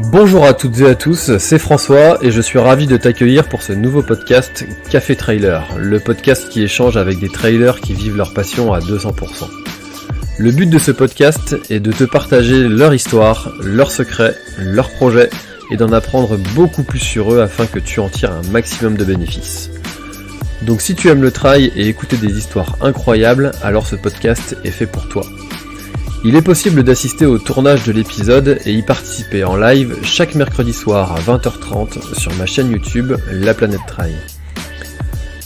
Bonjour à toutes et à tous, c'est François et je suis ravi de t'accueillir pour ce nouveau podcast Café Trailer, le podcast qui échange avec des trailers qui vivent leur passion à 200%. Le but de ce podcast est de te partager leur histoire, leurs secrets, leurs projets et d'en apprendre beaucoup plus sur eux afin que tu en tires un maximum de bénéfices. Donc si tu aimes le trail et écouter des histoires incroyables, alors ce podcast est fait pour toi. Il est possible d'assister au tournage de l'épisode et y participer en live chaque mercredi soir à 20h30 sur ma chaîne YouTube La Planète Trail.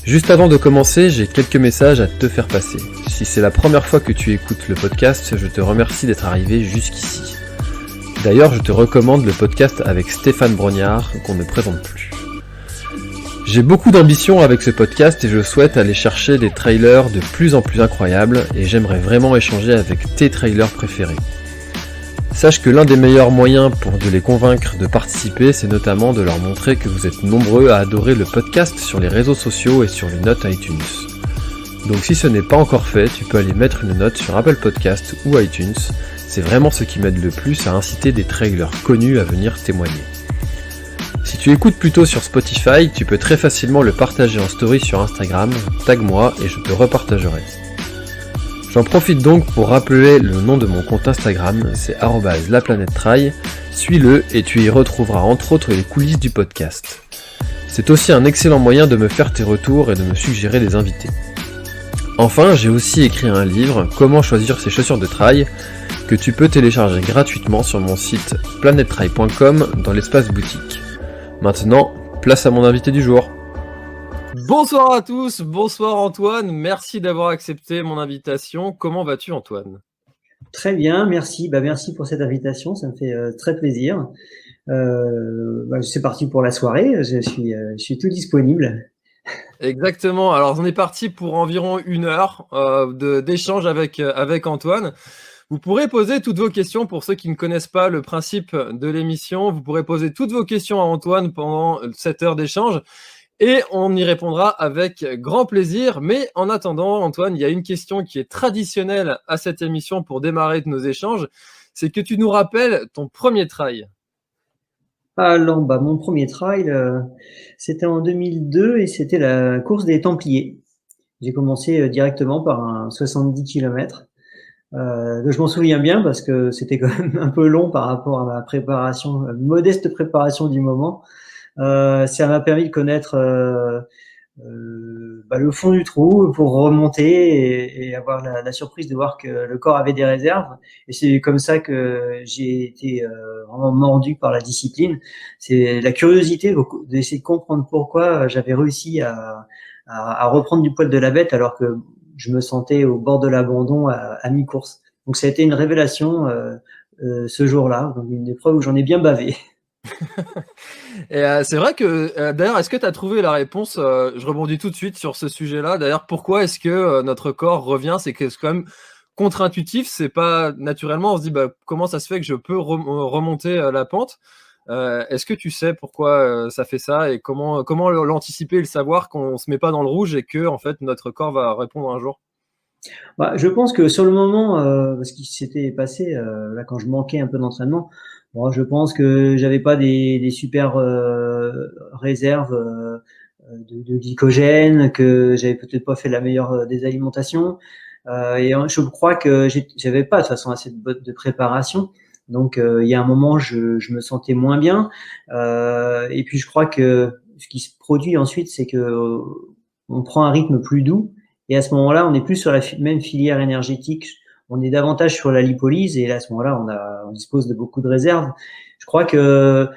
Juste avant de commencer, j'ai quelques messages à te faire passer. Si c'est la première fois que tu écoutes le podcast, je te remercie d'être arrivé jusqu'ici. D'ailleurs, je te recommande le podcast avec Stéphane Brognard qu'on ne présente plus. J'ai beaucoup d'ambition avec ce podcast et je souhaite aller chercher des trailers de plus en plus incroyables et j'aimerais vraiment échanger avec tes trailers préférés. Sache que l'un des meilleurs moyens pour de les convaincre de participer, c'est notamment de leur montrer que vous êtes nombreux à adorer le podcast sur les réseaux sociaux et sur les notes iTunes. Donc si ce n'est pas encore fait, tu peux aller mettre une note sur Apple Podcast ou iTunes, c'est vraiment ce qui m'aide le plus à inciter des trailers connus à venir témoigner. Si tu écoutes plutôt sur Spotify, tu peux très facilement le partager en story sur Instagram, tag-moi et je te repartagerai. J'en profite donc pour rappeler le nom de mon compte Instagram, c'est @laplanètetrail, suis-le et tu y retrouveras entre autres les coulisses du podcast. C'est aussi un excellent moyen de me faire tes retours et de me suggérer des invités. Enfin, j'ai aussi écrit un livre, Comment choisir ses chaussures de trail, que tu peux télécharger gratuitement sur mon site planettrail.com dans l'espace boutique. Maintenant, place à mon invité du jour. Bonsoir à tous, bonsoir Antoine, merci d'avoir accepté mon invitation. Comment vas-tu Antoine ? Très bien, merci. Merci pour cette invitation, ça me fait très plaisir. C'est parti pour la soirée, je suis tout disponible. Exactement, alors on est parti pour environ 1 heure d'échange avec Antoine. Vous pourrez poser toutes vos questions pour ceux qui ne connaissent pas le principe de l'émission. Vous pourrez poser toutes vos questions à Antoine pendant cette heure d'échange et on y répondra avec grand plaisir. Mais en attendant, Antoine, il y a une question qui est traditionnelle à cette émission pour démarrer nos échanges. C'est que tu nous rappelles ton premier trail. Alors, mon premier trail, c'était en 2002 et c'était la course des Templiers. J'ai commencé directement par un 70 km. Je m'en souviens bien parce que c'était quand même un peu long par rapport à ma préparation, modeste préparation du moment. Ça m'a permis de connaître le fond du trou pour remonter et avoir la surprise de voir que le corps avait des réserves. Et c'est comme ça que j'ai été vraiment mordu par la discipline. C'est la curiosité d'essayer de comprendre pourquoi j'avais réussi à reprendre du poil de la bête alors que je me sentais au bord de l'abandon à mi-course. Donc ça a été une révélation ce jour-là, donc une épreuve où j'en ai bien bavé. Et c'est vrai que, d'ailleurs, est-ce que tu as trouvé la réponse je rebondis tout de suite sur ce sujet-là. D'ailleurs, pourquoi est-ce que notre corps revient ? C'est que c'est quand même contre-intuitif, c'est pas naturellement, on se dit comment ça se fait que je peux remonter la pente ? Est-ce que tu sais pourquoi ça fait ça et comment l'anticiper et le savoir qu'on se met pas dans le rouge et que en fait notre corps va répondre un jour ? Je pense que sur le moment, ce qui s'était passé là quand je manquais un peu d'entraînement, je pense que j'avais pas des super réserves de glycogène, que j'avais peut-être pas fait la meilleure des alimentations, et je crois que j'avais pas de toute façon assez de préparation. Donc il y a un moment je me sentais moins bien, et puis je crois que ce qui se produit ensuite, c'est que on prend un rythme plus doux. Et à ce moment-là, on n'est plus sur la même filière énergétique. On est davantage sur la lipolyse. Et là, à ce moment-là, on dispose de beaucoup de réserves. Je crois que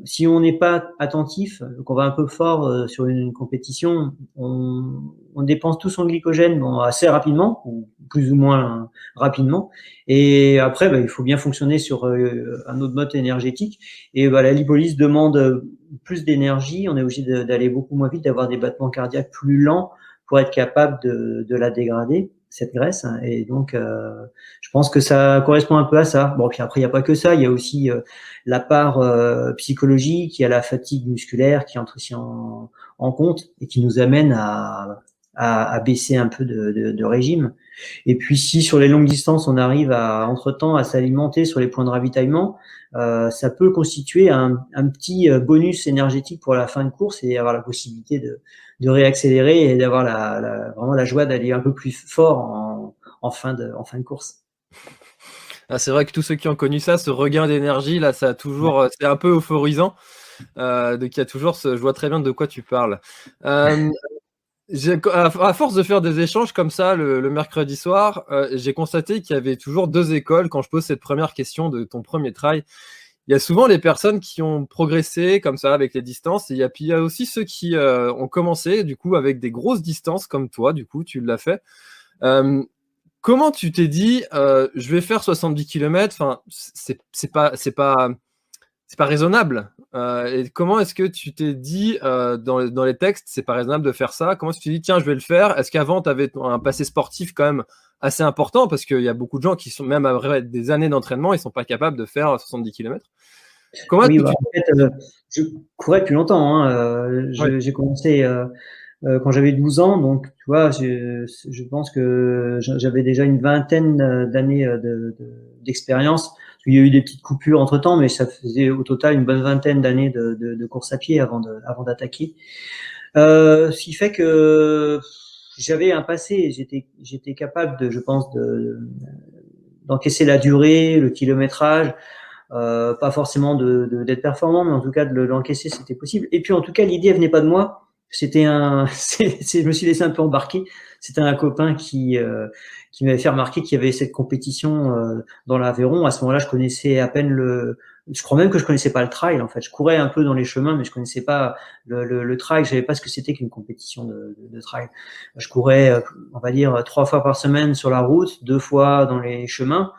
si on n'est pas attentif, qu'on va un peu fort sur une compétition, on dépense tout son glycogène assez rapidement, ou plus ou moins rapidement. Et après, il faut bien fonctionner sur un autre mode énergétique. Et la lipolyse demande plus d'énergie. On est obligé d'aller beaucoup moins vite, d'avoir des battements cardiaques plus lents pour être capable de la dégrader, cette graisse. Et donc, je pense que ça correspond un peu à ça. Bon, puis après, il n'y a pas que ça. Il y a aussi la part psychologique, il y a la fatigue musculaire qui entre aussi en compte et qui nous amène à à baisser un peu de régime. Et puis si sur les longues distances on arrive entre-temps à s'alimenter sur les points de ravitaillement, ça peut constituer un petit bonus énergétique pour la fin de course et avoir la possibilité de réaccélérer et d'avoir vraiment la joie d'aller un peu plus fort en fin de course. Ah, c'est vrai que tous ceux qui ont connu ça, ce regain d'énergie, là, ça a toujours, c'est un peu euphorisant. Donc il y a toujours je vois très bien de quoi tu parles. À force de faire des échanges comme ça le mercredi soir, j'ai constaté qu'il y avait toujours deux écoles quand je pose cette première question de ton premier trail. Il y a souvent les personnes qui ont progressé comme ça avec les distances, et puis il y a aussi ceux qui ont commencé du coup avec des grosses distances comme toi, du coup tu l'as fait. Comment tu t'es dit je vais faire 70 km, enfin, c'est pas raisonnable. Et comment est-ce que tu t'es dit dans les textes, c'est pas raisonnable de faire ça? Comment est-ce que tu t'es dit, tiens, je vais le faire? Est-ce qu'avant, tu avais un passé sportif quand même assez important? Parce qu'il y a beaucoup de gens qui sont, même après des années d'entraînement, ils sont pas capables de faire 70 km. Comment est-ce Oui, que bah, tu... en fait, je courais depuis longtemps. Ouais. J'ai commencé quand j'avais 12 ans, donc tu vois, je pense que j'avais déjà une vingtaine d'années d'expérience. Il y a eu des petites coupures entre-temps, mais ça faisait au total une bonne vingtaine d'années de course à pied avant d'attaquer. Ce qui fait que j'avais un passé, j'étais capable je pense, d'encaisser la durée, le kilométrage. Pas forcément d'être performant, mais en tout cas de l'encaisser, c'était possible. Et puis en tout cas, l'idée elle venait pas de moi. C'était je me suis laissé un peu embarquer. C'était un copain qui m'avait fait remarquer qu'il y avait cette compétition dans l'Aveyron. À ce moment-là, je connaissais à peine je crois même que je connaissais pas le trail. En fait, je courais un peu dans les chemins, mais je connaissais pas le trail. Je savais pas ce que c'était qu'une compétition de trail. Je courais, on va dire, 3 fois par semaine sur la route, 2 fois dans les chemins.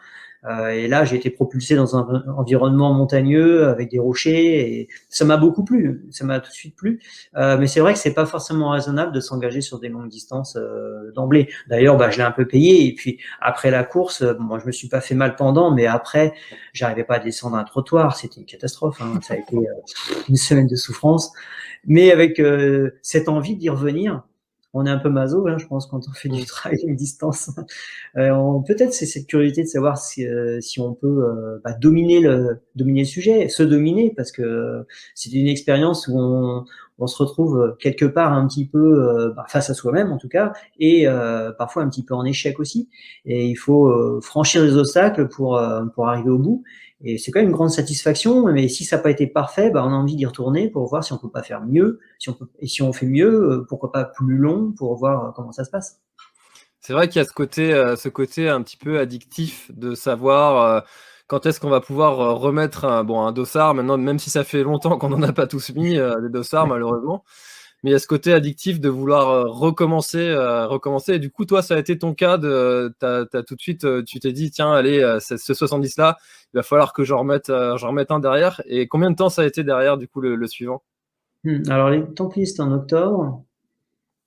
Et là, j'ai été propulsé dans un environnement montagneux avec des rochers et ça m'a beaucoup plu. Ça m'a tout de suite plu. Mais c'est vrai que c'est pas forcément raisonnable de s'engager sur des longues distances d'emblée. D'ailleurs, je l'ai un peu payé. Et puis après la course, moi, je me suis pas fait mal pendant, mais après, j'arrivais pas à descendre un trottoir. C'était une catastrophe. Ça a été une semaine de souffrance. Mais avec cette envie d'y revenir. On est un peu maso, je pense, quand on fait du trail longue distance. Peut-être c'est cette curiosité de savoir si on peut dominer le sujet, se dominer, parce que c'est une expérience où on se retrouve quelque part un petit peu face à soi-même en tout cas, et parfois un petit peu en échec aussi. Et il faut franchir les obstacles pour arriver au bout. Et c'est quand même une grande satisfaction, mais si ça n'a pas été parfait, on a envie d'y retourner pour voir si on peut pas faire mieux, et si on fait mieux, pourquoi pas plus long, pour voir comment ça se passe. C'est vrai qu'il y a ce côté un petit peu addictif de savoir quand est-ce qu'on va pouvoir remettre un dossard. Maintenant, même si ça fait longtemps qu'on n'en a pas tous mis, des dossards, malheureusement. Mais il y a ce côté addictif de vouloir recommencer. Et du coup, toi, ça a été ton cas. T'as tout de suite, tu t'es dit, tiens, allez, ce 70-là, il va falloir que j'en remette un derrière. Et combien de temps ça a été derrière, du coup, le suivant? Alors, les Templistes en octobre.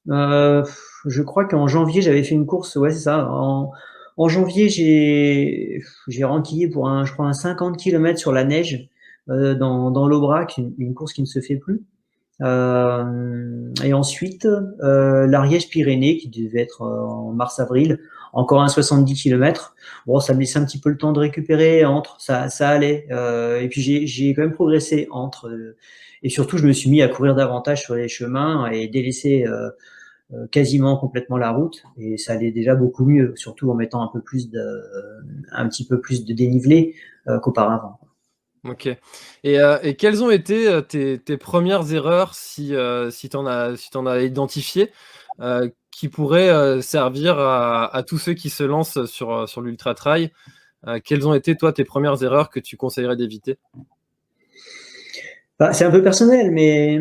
Je crois qu'en janvier, j'avais fait une course. Ouais, c'est ça. En janvier, j'ai renquillé pour je crois, un 50 km sur la neige dans l'Aubrac, une course qui ne se fait plus. Et ensuite, l'Ariège-Pyrénées, qui devait être en mars-avril, encore un 70 km. Bon, ça me laissait un petit peu le temps de récupérer ça allait. Et puis j'ai quand même progressé et surtout, je me suis mis à courir davantage sur les chemins et délaisser quasiment complètement la route. Et ça allait déjà beaucoup mieux, surtout en mettant un petit peu plus de dénivelé qu'auparavant. Ok. Et quelles ont été tes premières erreurs, si t'en as identifié, qui pourraient servir à tous ceux qui se lancent sur l'ultra trail? Quelles ont été, toi, tes premières erreurs que tu conseillerais d'éviter? C'est un peu personnel, mais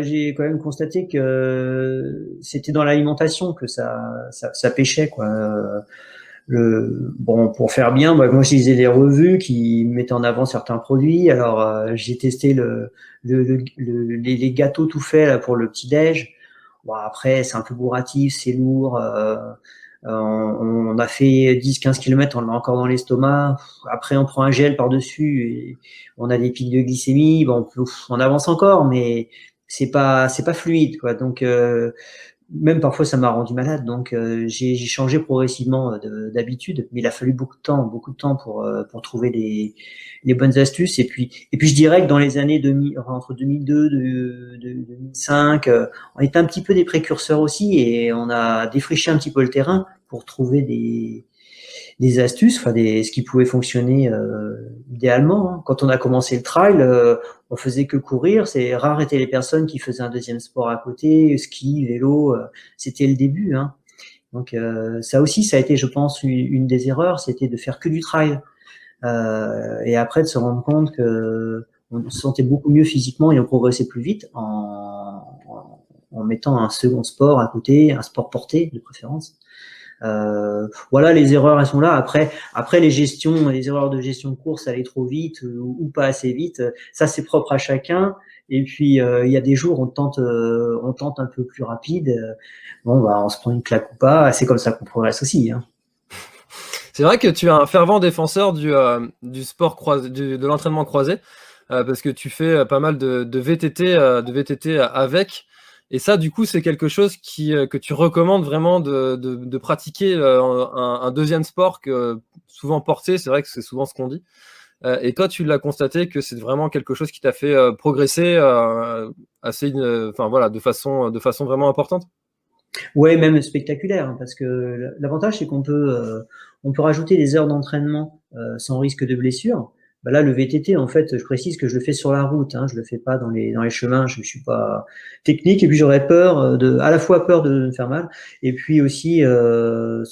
j'ai quand même constaté que c'était dans l'alimentation que ça pêchait, quoi. Pour faire bien, moi je lisais les revues qui mettaient en avant certains produits. Alors j'ai testé les gâteaux tout faits là, pour le petit déj. Bon, après c'est un peu bourratif, c'est lourd. On a fait 10-15 km, on l'a encore dans l'estomac. Après on prend un gel par-dessus et on a des pics de glycémie. Bon, on avance encore, mais c'est pas fluide, quoi. Donc même parfois ça m'a rendu malade, donc j'ai changé progressivement d'habitude, mais il a fallu beaucoup de temps pour trouver les bonnes astuces. Et puis je dirais que dans les années 2000, entre 2002 et 2005, on était un petit peu des précurseurs aussi, et on a défriché un petit peu le terrain pour trouver des astuces, enfin ce qui pouvait fonctionner idéalement. Hein. Quand on a commencé le trail, on faisait que courir. C'est rare étaient les personnes qui faisaient un deuxième sport à côté, ski, vélo. C'était le début. Hein. Donc ça aussi, ça a été, je pense, une des erreurs, c'était de faire que du trail. Et après de se rendre compte que on se sentait beaucoup mieux physiquement et on progressait plus vite en mettant un second sport à côté, un sport porté de préférence. Voilà, les erreurs elles sont là. Après les erreurs de gestion de course, aller trop vite ou pas assez vite, ça c'est propre à chacun. Et puis il y a des jours on tente un peu plus rapide. Bon bah on se prend une claque ou pas. C'est comme ça qu'on progresse aussi. Hein. C'est vrai que tu es un fervent défenseur du sport croisé, de l'entraînement croisé, parce que tu fais pas mal de VTT avec. Et ça, du coup, c'est quelque chose que tu recommandes vraiment de pratiquer un deuxième sport que souvent porté, c'est vrai que c'est souvent ce qu'on dit. Et toi, tu l'as constaté que c'est vraiment quelque chose qui t'a fait progresser enfin voilà, de façon vraiment importante. Ouais, même spectaculaire, hein, parce que l'avantage c'est on peut rajouter des heures d'entraînement sans risque de blessure. Bah là, le VTT, en fait, je précise que je le fais sur la route, hein, je le fais pas dans les chemins, je suis pas technique, et puis j'aurais peur à la fois peur de me faire mal, et puis aussi ce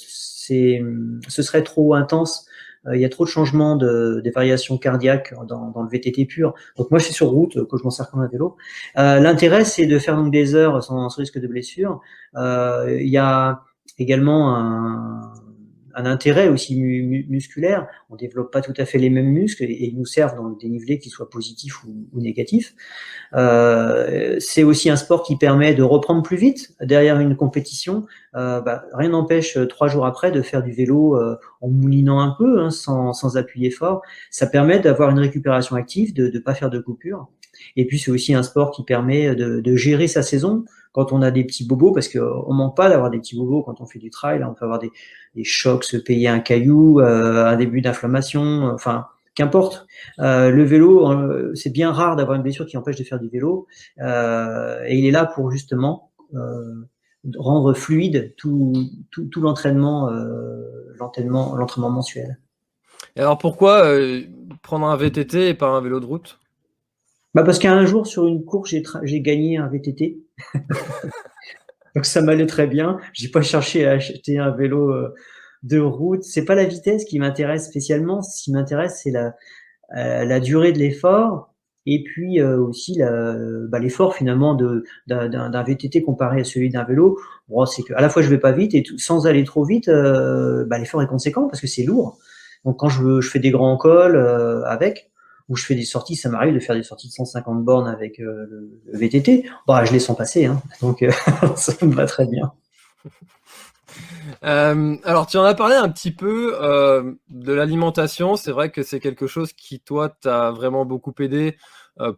serait trop intense. Il y a trop de changements des variations cardiaques dans le VTT pur. Donc moi, je suis sur route, que je m'en sers comme un vélo. L'intérêt, c'est de faire donc des heures sans risque de blessure. Il y a également un intérêt aussi musculaire. On développe pas tout à fait les mêmes muscles et ils nous servent dans le dénivelé, qu'ils soient positifs ou négatifs. C'est aussi un sport qui permet de reprendre plus vite derrière une compétition. Rien n'empêche 3 jours après de faire du vélo en moulinant un peu, hein, sans appuyer fort. Ça permet d'avoir une récupération active, de ne pas faire de coupure. Et puis c'est aussi un sport qui permet de gérer sa saison quand on a des petits bobos, parce qu'on manque pas d'avoir des petits bobos quand on fait du trail. On peut avoir des chocs, se payer un caillou, un début d'inflammation, enfin qu'importe. Le vélo, c'est bien rare d'avoir une blessure qui empêche de faire du vélo, et il est là pour justement rendre fluide tout l'entraînement mensuel. Et alors pourquoi prendre un VTT et pas un vélo de route? Parce qu'un jour sur une course, j'ai gagné un VTT. Donc ça m'allait très bien. J'ai pas cherché à acheter un vélo de route. C'est pas la vitesse qui m'intéresse spécialement. Ce qui m'intéresse, c'est la durée de l'effort, et puis aussi l'effort finalement d'un VTT comparé à celui d'un vélo. Bon, c'est que à la fois je vais pas vite et sans aller trop vite, l'effort est conséquent parce que c'est lourd. Donc quand je fais des grands cols ou je fais des sorties, ça m'arrive de faire des sorties de 150 bornes avec le VTT. Je les sens passer, hein. Donc ça me va très bien. Alors, tu en as parlé un petit peu de l'alimentation. C'est vrai que c'est quelque chose qui, toi, t'a vraiment beaucoup aidé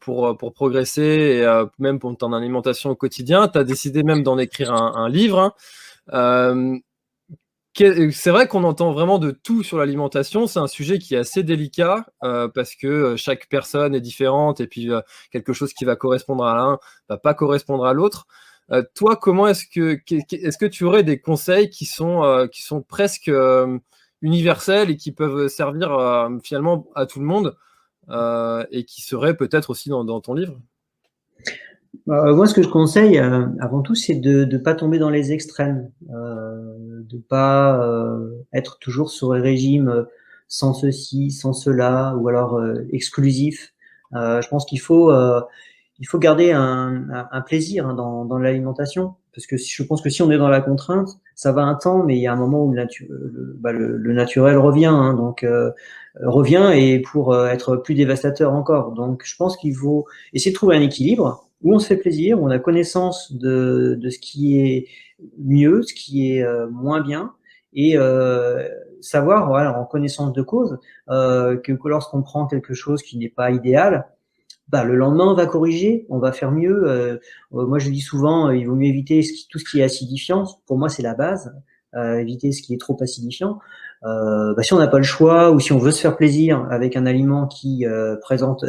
pour progresser et même pour ton alimentation au quotidien. Tu as décidé même d'en écrire un livre. Hein. C'est vrai qu'on entend vraiment de tout sur l'alimentation. C'est un sujet qui est assez délicat parce que chaque personne est différente et puis quelque chose qui va correspondre à l'un va pas correspondre à l'autre. Toi, comment est-ce que tu aurais des conseils qui sont presque universels et qui peuvent servir finalement à tout le monde et qui seraient peut-être aussi dans ton livre? Moi, ce que je conseille, avant tout, c'est de ne pas tomber dans les extrêmes, de pas être toujours sur les régimes sans ceci, sans cela, ou alors exclusif. Je pense il faut garder un plaisir, hein, dans l'alimentation, parce que je pense que si on est dans la contrainte, ça va un temps, mais il y a un moment où le naturel revient, hein, donc revient, et pour être plus dévastateur encore. Donc, je pense qu'il faut essayer de trouver un équilibre où on se fait plaisir, où on a connaissance de ce qui est mieux, ce qui est moins bien, et savoir, voilà, en connaissance de cause, que lorsqu'on prend quelque chose qui n'est pas idéal, le lendemain, on va corriger, on va faire mieux. Moi, je dis souvent, il vaut mieux éviter tout ce qui est acidifiant. Pour moi, c'est la base. Éviter ce qui est trop acidifiant. Si on n'a pas le choix ou si on veut se faire plaisir avec un aliment qui présente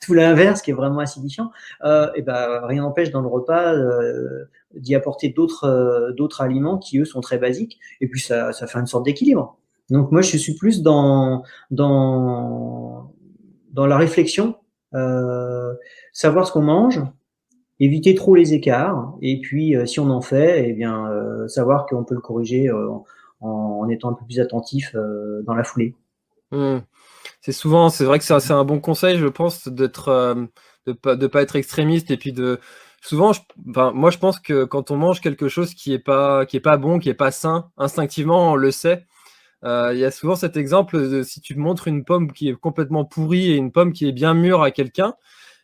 tout l'inverse, qui est vraiment acidifiant, rien n'empêche dans le repas d'y apporter d'autres aliments qui, eux, sont très basiques. Et puis, ça fait une sorte d'équilibre. Donc, moi, je suis plus dans la réflexion, savoir ce qu'on mange, éviter trop les écarts, et puis si on en fait, savoir qu'on peut le corriger en étant un peu plus attentif dans la foulée. C'est vrai que c'est un bon conseil, je pense, de pas être extrémiste, et puis moi je pense que quand on mange quelque chose qui est pas bon, qui est pas sain, instinctivement on le sait. Il y a souvent cet exemple de si tu montres une pomme qui est complètement pourrie et une pomme qui est bien mûre à quelqu'un,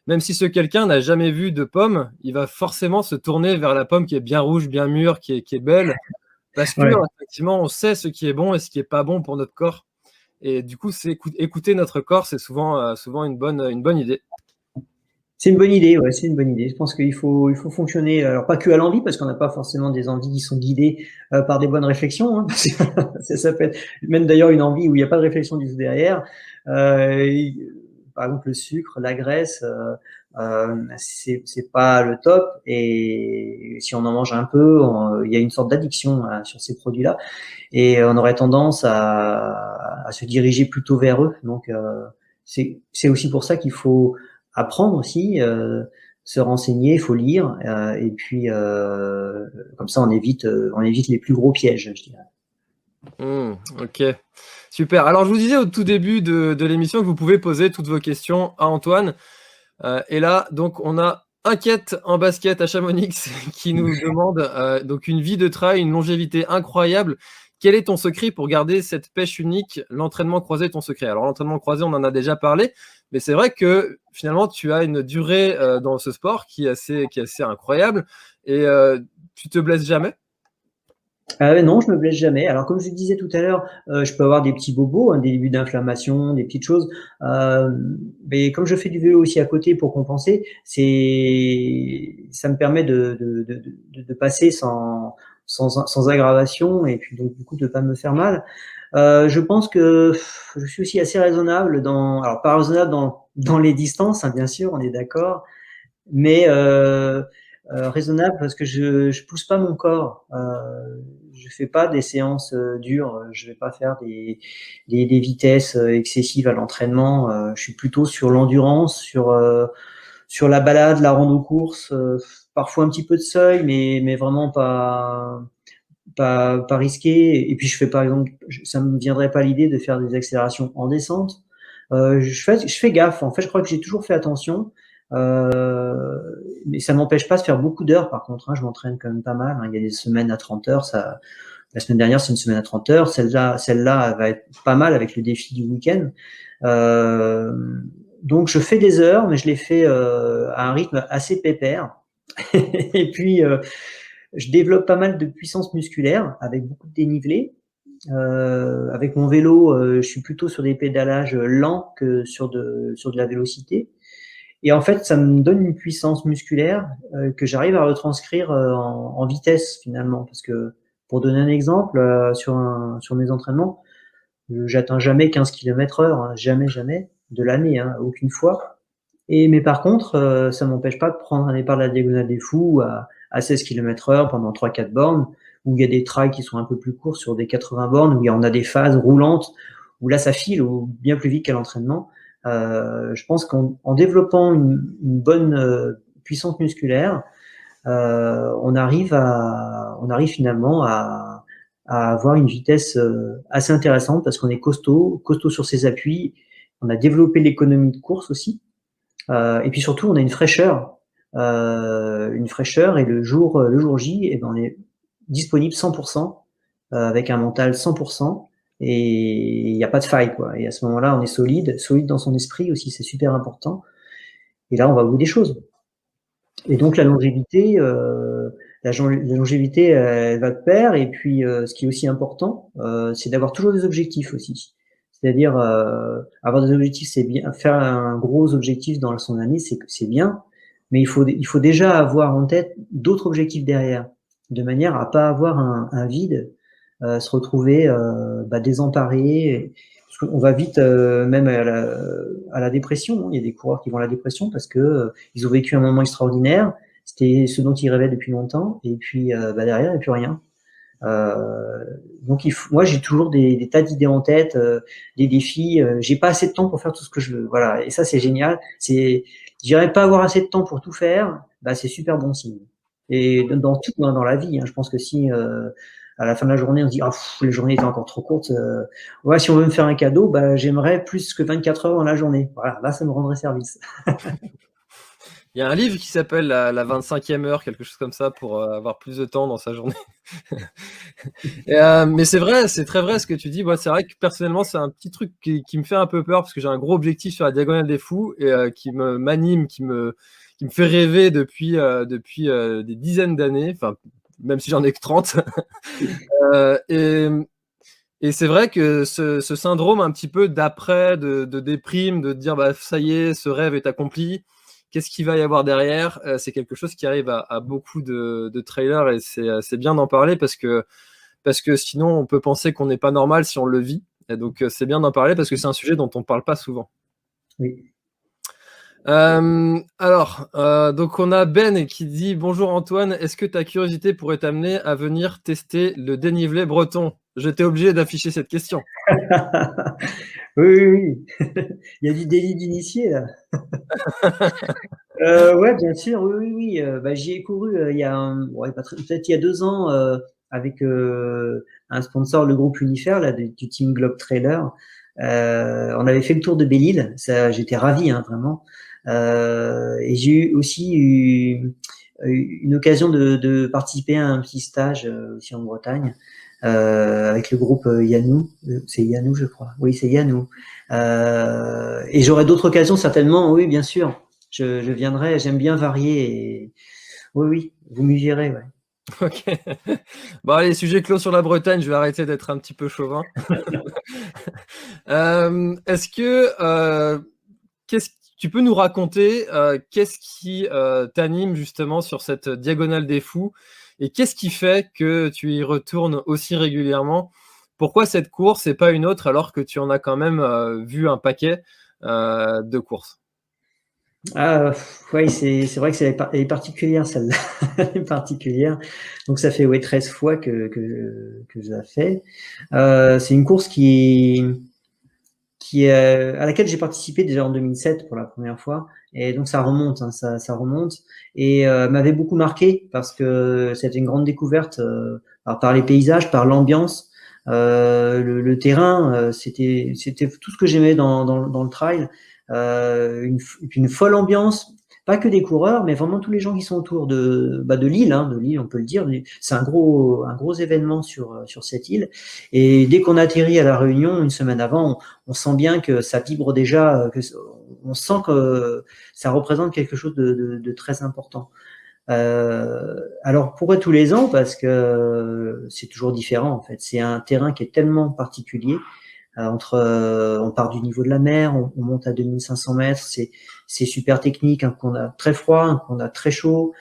même si ce quelqu'un n'a jamais vu de pomme, il va forcément se tourner vers la pomme qui est bien rouge, bien mûre, qui est belle, parce que effectivement, on sait ce qui est bon et ce qui est pas bon pour notre corps. Et du coup, écouter notre corps, c'est souvent une bonne idée. C'est une bonne idée, ouais, c'est une bonne idée. Je pense qu'il faut fonctionner, alors pas que à l'envie, parce qu'on n'a pas forcément des envies qui sont guidées par des bonnes réflexions, hein, parce que ça peut être même d'ailleurs une envie où il n'y a pas de réflexion du tout derrière. Par exemple, le sucre, la graisse, c'est pas le top, et si on en mange un peu, il y a une sorte d'addiction sur ces produits-là, et on aurait tendance à se diriger plutôt vers eux. Donc, c'est aussi pour ça qu'il faut apprendre aussi, se renseigner, il faut lire, et puis comme ça on évite les plus gros pièges, je dirais. Ok, super. Alors je vous disais au tout début de l'émission que vous pouvez poser toutes vos questions à Antoine. Et là, donc on a Inquiète en basket à Chamonix qui nous demande donc une vie de trail, une longévité incroyable. Quel est ton secret pour garder cette pêche unique? L'entraînement croisé est ton secret. Alors l'entraînement croisé, on en a déjà parlé, mais c'est vrai que finalement tu as une durée dans ce sport qui est assez incroyable, et tu te blesses jamais? Non, je me blesse jamais. Alors comme je le disais tout à l'heure, je peux avoir des petits bobos, hein, des débuts d'inflammation, des petites choses. Mais comme je fais du vélo aussi à côté pour compenser, ça me permet de passer sans aggravation, et puis donc du coup de pas me faire mal. Je pense que je suis aussi assez raisonnable alors pas raisonnable dans les distances, hein, bien sûr, on est d'accord, mais raisonnable parce que je pousse pas mon corps. Je fais pas des séances dures. Je vais pas faire des vitesses excessives à l'entraînement. Je suis plutôt sur l'endurance, sur la balade, la rando-course, parfois un petit peu de seuil, mais vraiment pas risqué. Et puis je fais par exemple, ça me viendrait pas l'idée de faire des accélérations en descente. Je fais gaffe. En fait, je crois que j'ai toujours fait attention. Mais ça m'empêche pas de faire beaucoup d'heures, par contre, hein, je m'entraîne quand même pas mal, hein. Il y a des semaines à 30 heures, la semaine dernière, c'est une semaine à 30 heures, celle-là, elle va être pas mal avec le défi du week-end. Donc, je fais des heures, mais je les fais à un rythme assez pépère. Et puis, je développe pas mal de puissance musculaire avec beaucoup de dénivelé. Avec mon vélo, je suis plutôt sur des pédalages lents que sur de la vélocité. Et en fait, ça me donne une puissance musculaire que j'arrive à retranscrire en vitesse finalement. Parce que, pour donner un exemple, sur mes entraînements, j'atteins jamais 15 km/h, hein, jamais, de l'année, hein, aucune fois. Mais par contre, ça m'empêche pas de prendre un départ de la Diagonale des Fous à 16 km/h pendant 3-4 bornes, où il y a des trails qui sont un peu plus courts sur des 80 bornes, où on a des phases roulantes, où là ça file bien plus vite qu'à l'entraînement. Je pense qu'en développant une bonne puissance musculaire, on arrive finalement à avoir une vitesse assez intéressante, parce qu'on est costaud sur ses appuis. On a développé l'économie de course aussi, et puis surtout on a une fraîcheur, et le jour J, on est disponible 100%, avec un mental 100%. Et il n'y a pas de faille, quoi. Et à ce moment-là, on est solide dans son esprit aussi, c'est super important. Et là, on va au bout des choses. Et donc la longévité, elle va de pair. Et puis, ce qui est aussi important, c'est d'avoir toujours des objectifs aussi. C'est-à-dire avoir des objectifs, c'est bien. Faire un gros objectif dans son année, c'est bien, mais il faut déjà avoir en tête d'autres objectifs derrière, de manière à pas avoir un vide, se retrouver désemparé. Parce qu'on va vite même à la dépression. Il y a des coureurs qui vont à la dépression parce que ils ont vécu un moment extraordinaire. C'était ce dont ils rêvaient depuis longtemps, et puis derrière, il n'y a plus rien. Donc moi j'ai toujours des tas d'idées en tête, des défis. J'ai pas assez de temps pour faire tout ce que je veux. Voilà, et ça c'est génial. Je dirais pas avoir assez de temps pour tout faire, bah c'est super bon signe. Et dans tout, dans la vie, hein, je pense que si à la fin de la journée on se dit la journée était encore trop courte, ouais, si on veut me faire un cadeau, bah j'aimerais plus que 24 heures dans la journée. Voilà, là ça me rendrait service. Il y a un livre qui s'appelle la 25e heure, quelque chose comme ça, pour avoir plus de temps dans sa journée. Mais c'est vrai, c'est très vrai ce que tu dis. Moi, c'est vrai que personnellement, c'est un petit truc qui me fait un peu peur parce que j'ai un gros objectif sur la Diagonale des Fous et qui m'anime, qui me fait rêver depuis des dizaines d'années, enfin, même si j'en ai que 30. Et c'est vrai que ce syndrome un petit peu d'après, de déprime, de dire bah, ça y est, ce rêve est accompli. Qu'est-ce qu'il va y avoir derrière? C'est quelque chose qui arrive à beaucoup de trailers et c'est bien d'en parler parce que sinon on peut penser qu'on n'est pas normal si on le vit. Et donc c'est bien d'en parler parce que c'est un sujet dont on ne parle pas souvent. Oui. Alors, donc on a Ben qui dit bonjour Antoine, est-ce que ta curiosité pourrait t'amener à venir tester le dénivelé breton? J'étais obligé d'afficher cette question. Oui. Il y a du délit d'initié là. Ouais, bien sûr, oui. J'y ai couru il y a peut-être il y a 2 ans avec un sponsor, le groupe Unifair là, du team Globe Trailer. On avait fait le tour de Belle-Île, ça, j'étais ravi, hein, vraiment. Et j'ai aussi eu une occasion de participer à un petit stage aussi en Bretagne avec le groupe Yanou. C'est Yanou, je crois. Oui, c'est Yanou. Et j'aurai d'autres occasions certainement. Oui, bien sûr. Je viendrai. J'aime bien varier. Et... Oui, vous m'y verrez. Ouais. Ok. Bon, allez, sujet clos sur la Bretagne. Je vais arrêter d'être un petit peu chauvin. Est-ce que tu peux nous raconter qu'est-ce qui t'anime justement sur cette Diagonale des Fous et qu'est-ce qui fait que tu y retournes aussi régulièrement? Pourquoi cette course et pas une autre alors que tu en as quand même vu un paquet de courses? Oui, c'est vrai que elle est particulière, celle-là. Elle est particulière. Donc ça fait 13 fois que je la fais. C'est une course à laquelle j'ai participé déjà en 2007 pour la première fois, et donc ça remonte, hein, ça remonte, et m'avait beaucoup marqué parce que c'était une grande découverte par les paysages, par l'ambiance, le terrain, c'était tout ce que j'aimais dans le trail, une folle ambiance. Pas que des coureurs, mais vraiment tous les gens qui sont autour de l'île, hein, on peut le dire. C'est un gros événement sur cette île. Et dès qu'on atterrit à La Réunion, une semaine avant, on sent bien que ça vibre déjà, on sent que ça représente quelque chose de très important. Alors pourquoi tous les ans? Parce que c'est toujours différent en fait. C'est un terrain qui est tellement particulier. On part du niveau de la mer, on monte à 2500 mètres, c'est super technique, hein, qu'on a très froid, hein, qu'on a très chaud.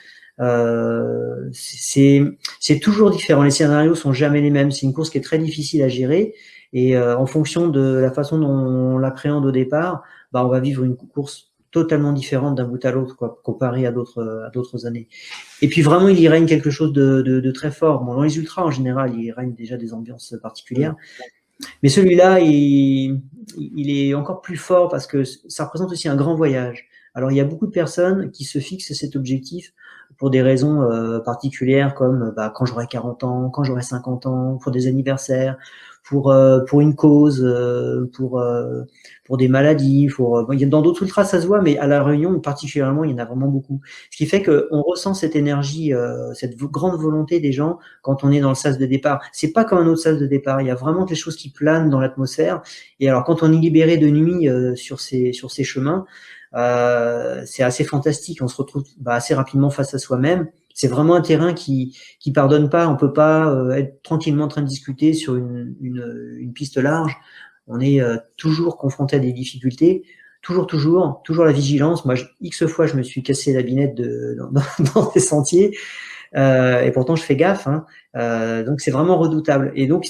C'est toujours différent. Les scénarios sont jamais les mêmes. C'est une course qui est très difficile à gérer, et en fonction de la façon dont on l'appréhende au départ, on va vivre une course totalement différente d'un bout à l'autre, quoi, comparé à d'autres années. Et puis vraiment, il y règne quelque chose de très fort. Bon, dans les ultras en général, il y règne déjà des ambiances particulières. Mais celui-là, il est encore plus fort parce que ça représente aussi un grand voyage. Alors, il y a beaucoup de personnes qui se fixent cet objectif pour des raisons particulières, comme quand j'aurai 40 ans, quand j'aurai 50 ans, pour des anniversaires, pour une cause, pour des maladies. Dans d'autres ultras, ça se voit, mais à La Réunion, particulièrement, il y en a vraiment beaucoup. Ce qui fait qu'on ressent cette énergie, cette grande volonté des gens quand on est dans le sas de départ. C'est pas comme un autre sas de départ. Il y a vraiment quelque chose qui plane dans l'atmosphère. Et alors, quand on est libéré de nuit sur ces chemins, c'est assez fantastique. On se retrouve assez rapidement face à soi-même. C'est vraiment un terrain qui pardonne pas. On peut pas être tranquillement en train de discuter sur une piste large. on est toujours confronté à des difficultés, toujours la vigilance. Moi, X fois, je me suis cassé la binette dans des sentiers, et pourtant, je fais gaffe. Hein. Donc, c'est vraiment redoutable. Et donc,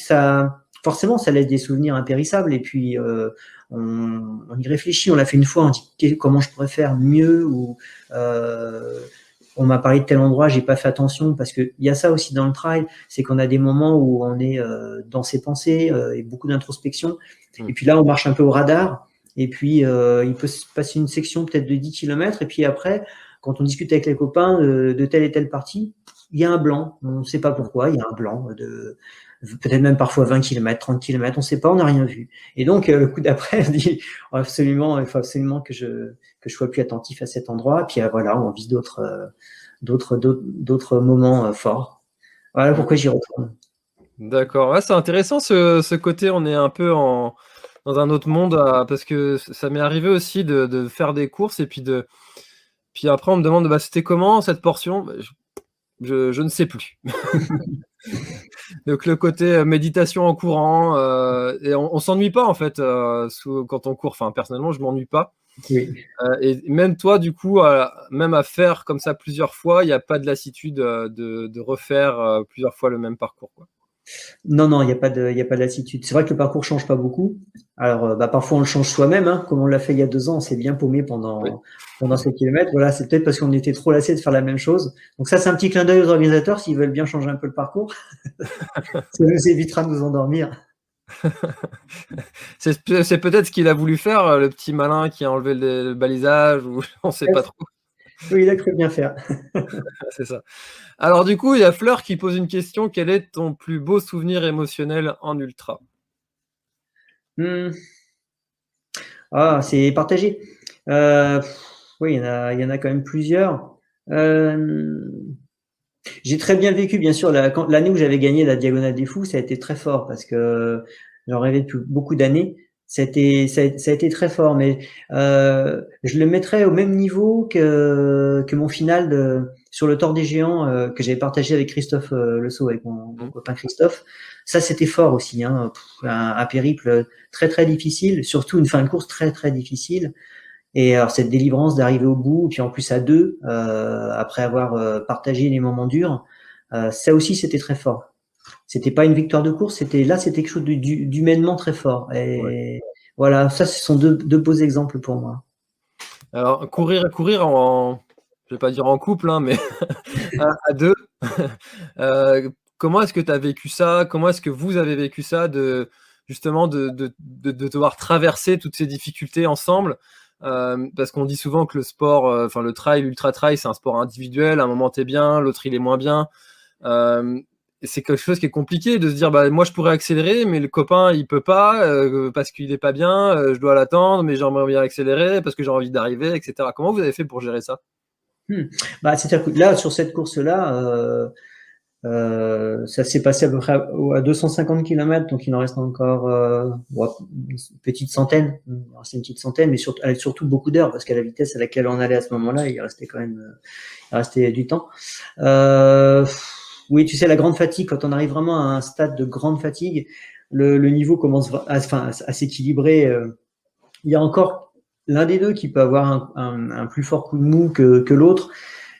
forcément, ça laisse des souvenirs impérissables. Et puis, on y réfléchit. On l'a fait une fois, on dit comment je pourrais faire mieux, ou on m'a parlé de tel endroit, j'ai pas fait attention, parce que il y a ça aussi dans le trail, c'est qu'on a des moments où on est dans ses pensées et beaucoup d'introspection. Et puis là, on marche un peu au radar. Et puis, il peut se passer une section peut-être de 10 km. Et puis après, quand on discute avec les copains de telle et telle partie, il y a un blanc. On ne sait pas pourquoi, il y a un blanc de peut-être même parfois 20 km, 30 km, on ne sait pas, on n'a rien vu. Et donc, le coup d'après, on dit il faut absolument que je sois plus attentif à cet endroit. Puis voilà, on vise d'autres moments forts. Voilà pourquoi j'y retourne. D'accord, ouais, c'est intéressant ce côté, on est un peu dans un autre monde, parce que ça m'est arrivé aussi de faire des courses et puis après on me demande c'était comment cette portion? Je ne sais plus. Donc le côté méditation en courant, et on s'ennuie pas en fait quand on court. Enfin, personnellement, je m'ennuie pas. Oui. Et même toi, du coup, même à faire comme ça plusieurs fois, il n'y a pas de lassitude de refaire plusieurs fois le même parcours, quoi. Non, il n'y a pas de lassitude. C'est vrai que le parcours change pas beaucoup. Alors, parfois on le change soi-même, hein, comme on l'a fait il y a 2 ans, on s'est bien paumé pendant 7 kilomètres. Voilà, c'est peut-être parce qu'on était trop lassé de faire la même chose. Donc ça, c'est un petit clin d'œil aux organisateurs s'ils veulent bien changer un peu le parcours. Ça nous évitera de nous endormir. C'est peut-être ce qu'il a voulu faire, le petit malin qui a enlevé le balisage, ou on ne sait pas trop. Oui, il a cru bien faire. C'est ça. Alors du coup, il y a Fleur qui pose une question. Quel est ton plus beau souvenir émotionnel en ultra? C'est partagé. Oui, il y en a quand même plusieurs. J'ai très bien vécu, bien sûr, l'année où j'avais gagné la Diagonale des Fous, ça a été très fort parce que j'en rêvais depuis beaucoup d'années. Ça a été très fort, mais je le mettrais au même niveau que mon final sur le Tour des Géants que j'avais partagé avec Christophe Le Sceau, avec mon copain Christophe. Ça, c'était fort aussi, hein, un périple très très difficile, surtout une fin de course très très difficile. Et alors cette délivrance d'arriver au bout, puis en plus à deux, après avoir partagé les moments durs, ça aussi c'était très fort. C'était pas une victoire de course, c'était quelque chose d'humainement très fort. Et voilà, ça ce sont deux beaux exemples pour moi. Alors courir je vais pas dire en couple, hein, mais à deux. Comment est-ce que tu as vécu ça? Comment est-ce que vous avez vécu ça, justement de devoir traverser toutes ces difficultés ensemble? Parce qu'on dit souvent que le sport, enfin le trail, l'ultra trail, c'est un sport individuel. À un moment t'es bien, l'autre il est moins bien. Et c'est quelque chose qui est compliqué de se dire moi je pourrais accélérer, mais le copain il peut pas parce qu'il est pas bien. Je dois l'attendre, mais j'aimerais bien accélérer parce que j'ai envie d'arriver, etc. Comment vous avez fait pour gérer ça? C'est-à-dire que là, sur cette course-là, ça s'est passé à peu près à 250 km, donc il en reste encore une petite centaine. C'est une petite centaine, mais surtout beaucoup d'heures, parce qu'à la vitesse à laquelle on allait à ce moment-là, il restait du temps. Oui, tu sais, la grande fatigue, quand on arrive vraiment à un stade de grande fatigue, le niveau commence à s'équilibrer. Il y a encore l'un des deux qui peut avoir un plus fort coup de mou que l'autre.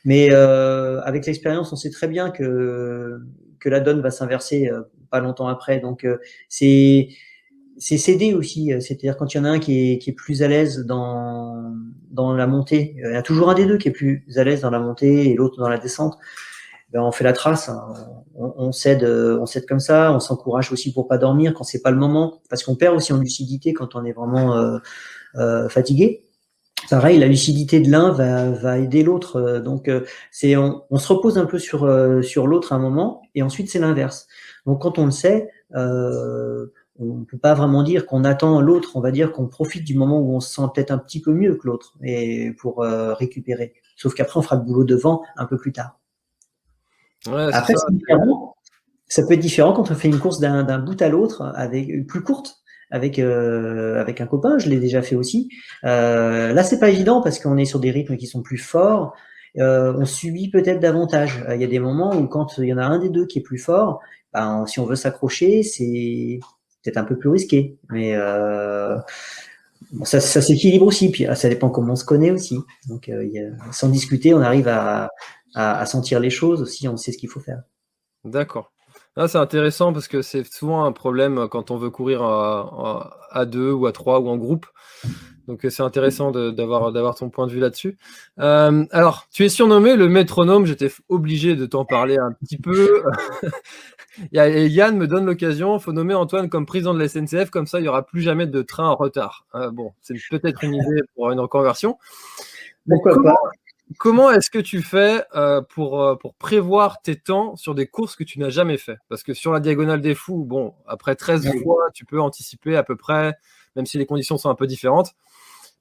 Mais avec l'expérience, on sait très bien que la donne va s'inverser pas longtemps après. Donc c'est s'aider aussi. C'est-à-dire quand il y en a un qui est plus à l'aise dans la montée, il y a toujours un des deux qui est plus à l'aise dans la montée et l'autre dans la descente. Ben, on fait la trace, hein. On s'aide comme ça. On s'encourage aussi pour pas dormir quand c'est pas le moment, parce qu'on perd aussi en lucidité quand on est vraiment fatigué. Pareil, la lucidité de l'un va aider l'autre. Donc, on se repose un peu sur l'autre à un moment, et ensuite c'est l'inverse. Donc, quand on le sait, on peut pas vraiment dire qu'on attend l'autre. On va dire qu'on profite du moment où on se sent peut-être un petit peu mieux que l'autre, et pour récupérer. Sauf qu'après, on fera le boulot devant un peu plus tard. Ouais, Après, c'est ça. Ça peut être différent quand on fait une course d'un bout à l'autre, avec plus courte, avec un copain. Je l'ai déjà fait aussi. Là, c'est pas évident parce qu'on est sur des rythmes qui sont plus forts. On subit peut-être davantage. Il y a des moments où quand il y en a un des deux qui est plus fort, si on veut s'accrocher, peut-être un peu plus risqué. Mais bon, ça s'équilibre aussi. Puis ça dépend comment on se connaît aussi. Donc, sans discuter, on arrive à sentir les choses aussi. On sait ce qu'il faut faire. D'accord. Ah, c'est intéressant parce que c'est souvent un problème quand on veut courir à deux ou à trois ou en groupe. Donc c'est intéressant d'avoir ton point de vue là-dessus. Alors, tu es surnommé le métronome, j'étais obligé de t'en parler un petit peu. Et Yann me donne l'occasion, il faut nommer Antoine comme président de la SNCF, comme ça il n'y aura plus jamais de train en retard. Bon, c'est peut-être une idée pour une reconversion. Mais Pourquoi pas? comment est-ce que tu fais pour prévoir tes temps sur des courses que tu n'as jamais fait? Parce que sur la Diagonale des Fous, bon, après 13 fois, tu peux anticiper à peu près, même si les conditions sont un peu différentes.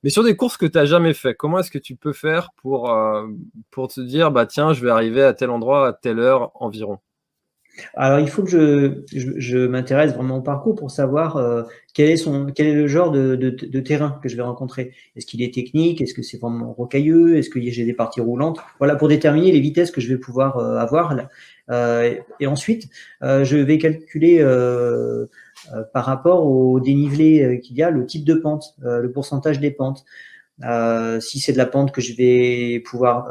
Mais sur des courses que tu n'as jamais fait, comment est-ce que tu peux faire pour te dire, bah tiens, je vais arriver à tel endroit à telle heure environ? Alors, il faut que je m'intéresse vraiment au parcours pour savoir quel est le genre de terrain que je vais rencontrer. Est-ce qu'il est technique? Est-ce que c'est vraiment rocailleux? Est-ce que j'ai des parties roulantes? Voilà, pour déterminer les vitesses que je vais pouvoir avoir. Et ensuite, je vais calculer par rapport au dénivelé qu'il y a, le type de pente, le pourcentage des pentes. Si c'est de la pente que je vais pouvoir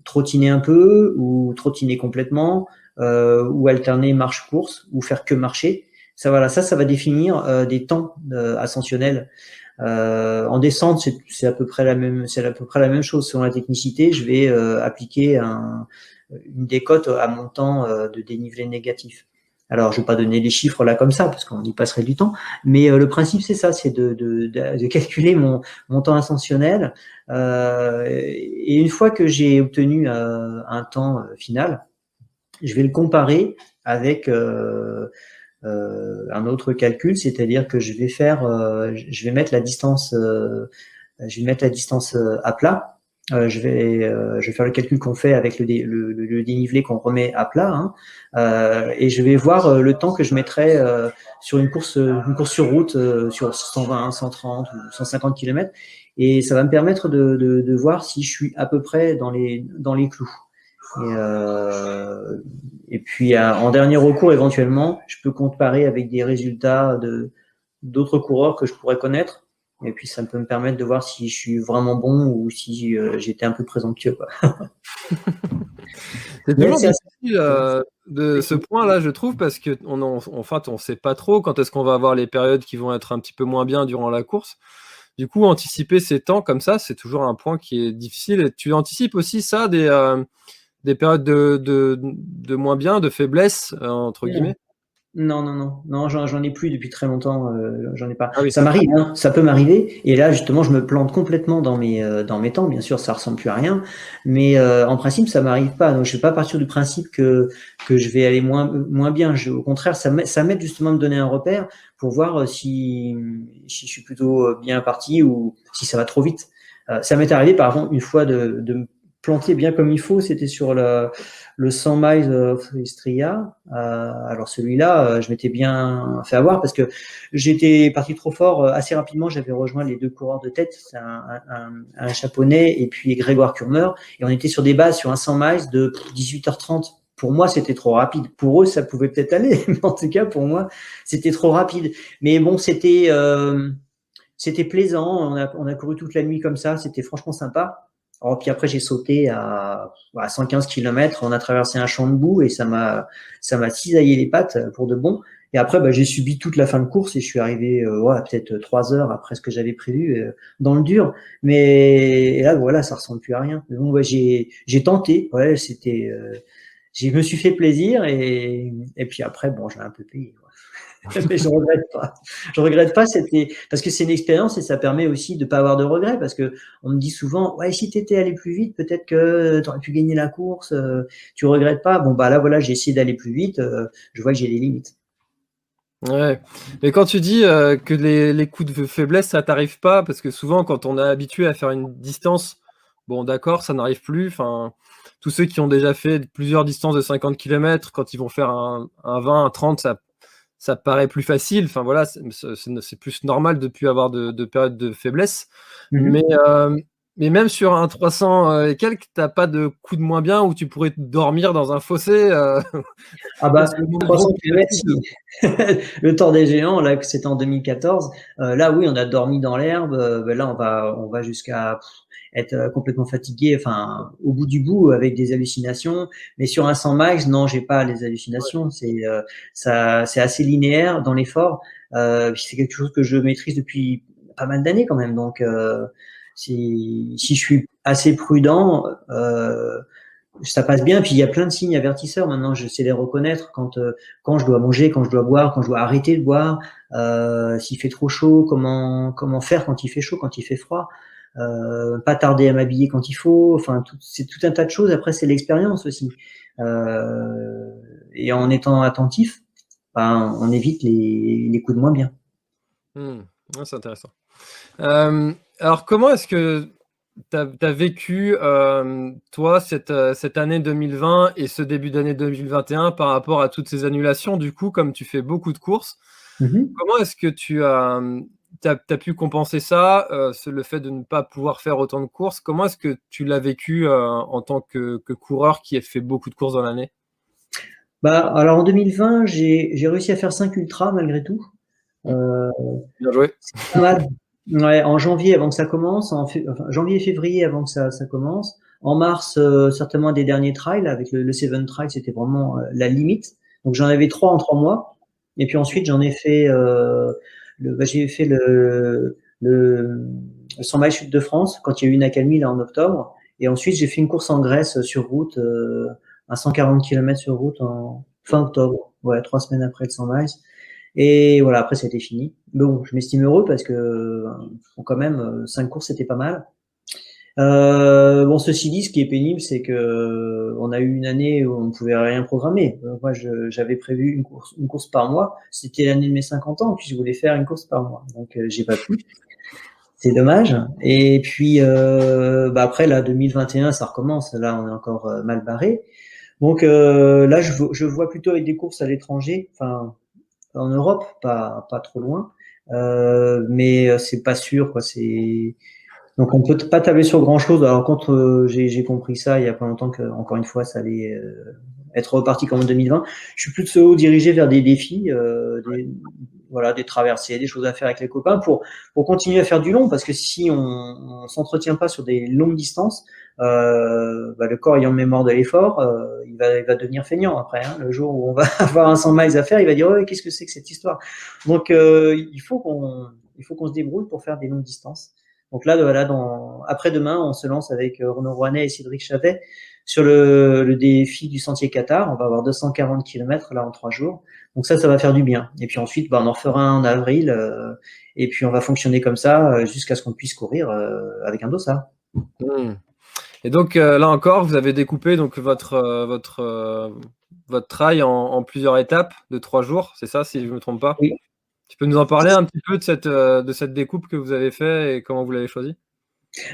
trottiner un peu ou trottiner complètement, ou alterner marche-course ou faire que marcher. Ça va définir des temps ascensionnels. En descente, c'est à peu près la même chose. Selon la technicité, je vais appliquer une décote à mon temps de dénivelé négatif. Alors, je ne vais pas donner les chiffres là comme ça, parce qu'on y passerait du temps, mais le principe, c'est ça, c'est de calculer mon temps ascensionnel. Et une fois que j'ai obtenu un temps final, je vais le comparer avec un autre calcul, c'est-à-dire que je vais mettre la distance à plat. Je vais faire le calcul qu'on fait avec le dénivelé qu'on remet à plat, hein, et je vais voir le temps que je mettrai sur une course sur route sur 120, 130 ou 150 km, et ça va me permettre de voir si je suis à peu près dans les clous. Et puis en dernier recours, éventuellement, je peux comparer avec des résultats d'autres coureurs que je pourrais connaître. Et puis ça peut me permettre de voir si je suis vraiment bon ou si j'étais un peu présomptueux, quoi. C'est toujours difficile de ce point-là, je trouve, parce que en fait, on sait pas trop quand est-ce qu'on va avoir les périodes qui vont être un petit peu moins bien durant la course. Du coup, anticiper ces temps comme ça, c'est toujours un point qui est difficile. Et tu anticipes aussi ça, des périodes de moins bien, de faiblesse, entre guillemets? Non, j'en ai plus depuis très longtemps. J'en ai pas. Ah oui. Ça m'arrive, hein, ça peut m'arriver. Et là, justement, je me plante complètement dans mes temps. Bien sûr, ça ressemble plus à rien, mais en principe, ça m'arrive pas. Donc, je vais pas partir du principe que je vais aller moins bien. Au contraire, ça m'aide justement de me donner un repère pour voir si je suis plutôt bien parti ou si ça va trop vite. Ça m'est arrivé, par exemple, une fois de me planter bien comme il faut. C'était sur le 100 miles of Istria. Alors celui-là, je m'étais bien fait avoir parce que j'étais parti trop fort assez rapidement. J'avais rejoint les deux coureurs de tête, c'est un Japonais et puis Grégoire Kurmer, et on était sur des bases sur un 100 miles de 18h30. Pour moi, c'était trop rapide. Pour eux, ça pouvait peut-être aller, mais en tout cas, pour moi, c'était trop rapide. Mais bon, c'était plaisant. On a couru toute la nuit comme ça. C'était franchement sympa. Alors, puis après, j'ai sauté à 115 km. On a traversé un champ de boue et ça m'a cisaillé les pattes pour de bon. Et après, j'ai subi toute la fin de course et je suis arrivé peut-être 3 heures après ce que j'avais prévu dans le dur. Mais là, voilà, ça ressemble plus à rien. Mais bon, j'ai tenté. Ouais, je me suis fait plaisir et puis après, bon, j'ai un peu payé. Mais je regrette pas. Je regrette pas, parce que c'est une expérience et ça permet aussi de pas avoir de regrets, parce que on me dit souvent, ouais, si t'étais allé plus vite, peut-être que t'aurais pu gagner la course, tu regrettes pas. Bon, là, voilà, j'ai essayé d'aller plus vite, je vois que j'ai des limites. Ouais. Mais quand tu dis que les coups de faiblesse, ça t'arrive pas, parce que souvent, quand on est habitué à faire une distance, bon, d'accord, ça n'arrive plus. Enfin, tous ceux qui ont déjà fait plusieurs distances de 50 km, quand ils vont faire un 20, un 30, ça paraît plus facile. Enfin, voilà, c'est plus normal de ne plus avoir de période de faiblesse. Mhm. Mais Mais même sur un 300 et quelques, t'as pas de coup de moins bien où tu pourrais dormir dans un fossé Ah même bah, si le nombre gros 300 kilomètres, km, le Tour des Géants, là, que c'était en 2014, là, oui, on a dormi dans l'herbe. Ben là, on va jusqu'à être complètement fatigué, enfin, au bout du bout, avec des hallucinations. Mais sur un 100 miles, non, j'ai pas les hallucinations. C'est assez linéaire dans l'effort. Puis c'est quelque chose que je maîtrise depuis pas mal d'années quand même. Donc, si je suis assez prudent, ça passe bien. Puis il y a plein de signes avertisseurs maintenant. Je sais les reconnaître quand je dois manger, quand je dois boire, quand je dois arrêter de boire, s'il fait trop chaud, comment faire quand il fait chaud, quand il fait froid, pas tarder à m'habiller quand il faut. Enfin, c'est tout un tas de choses. Après, c'est l'expérience aussi. Et en étant attentif, ben, on évite les coups de moins bien. Ouais, c'est intéressant. Alors, comment est-ce que tu as vécu, toi, cette année 2020 et ce début d'année 2021 par rapport à toutes ces annulations? Du coup, comme tu fais beaucoup de courses, comment est-ce que tu as, pu compenser ça, le fait de ne pas pouvoir faire autant de courses? Comment est-ce que tu l'as vécu en tant que coureur qui a fait beaucoup de courses dans l'année? Bah, alors en 2020, j'ai réussi à faire 5 ultras malgré tout. Euh, Bien joué. C'est pas mal. Ouais, en janvier avant que ça commence, enfin, janvier et février avant que ça commence. En mars, certainement des derniers trails avec le Seven Trail, c'était vraiment la limite. Donc j'en avais 3 en 3 mois. Et puis ensuite j'en ai fait, j'ai fait le 100 miles Sud de France quand il y a eu une accalmie là en octobre. Et ensuite j'ai fait une course en Grèce sur route, à 140 km sur route en fin octobre. Ouais, 3 semaines après le 100 miles. Et voilà, après, c'était fini. Bon, je m'estime heureux parce que, bon, quand même, 5 courses, c'était pas mal. Bon, ceci dit, ce qui est pénible, c'est que on a eu une année où on ne pouvait rien programmer. Moi, j'avais prévu une course par mois. C'était l'année de mes 50 ans, puis je voulais faire une course par mois. Donc, j'ai pas pu. C'est dommage. Et puis, bah après, là, 2021, ça recommence. Là, on est encore mal barré. Donc, là, je vois plutôt avec des courses à l'étranger. Enfin, en Europe, pas trop loin, mais c'est pas sûr, quoi. Donc on peut pas tabler sur grand chose. Alors quand j'ai compris ça il y a pas longtemps que encore une fois ça allait être reparti comme en 2020. Je suis plutôt dirigé vers des défis, voilà, des traversées, des choses à faire avec les copains pour continuer à faire du long, parce que si on s'entretient pas sur des longues distances, bah, le corps ayant mémoire de l'effort, il va devenir feignant après. Hein. Le jour où on va avoir un 100 miles à faire, il va dire ouais, qu'est-ce que c'est que cette histoire. Donc il faut qu'on se débrouille pour faire des longues distances. Donc là, voilà, après-demain, on se lance avec Renaud Rouanet et Cédric Chavet sur le défi du Sentier Qatar. On va avoir 240 km là en 3 jours. Donc ça va faire du bien. Et puis ensuite, bah, on en refera un en avril. Et puis on va fonctionner comme ça jusqu'à ce qu'on puisse courir avec un dossard. Et donc là encore, vous avez découpé donc votre trail en plusieurs étapes de 3 jours, c'est ça, si je me trompe pas? Oui. Tu peux nous en parler un petit peu de cette découpe que vous avez fait et comment vous l'avez choisi?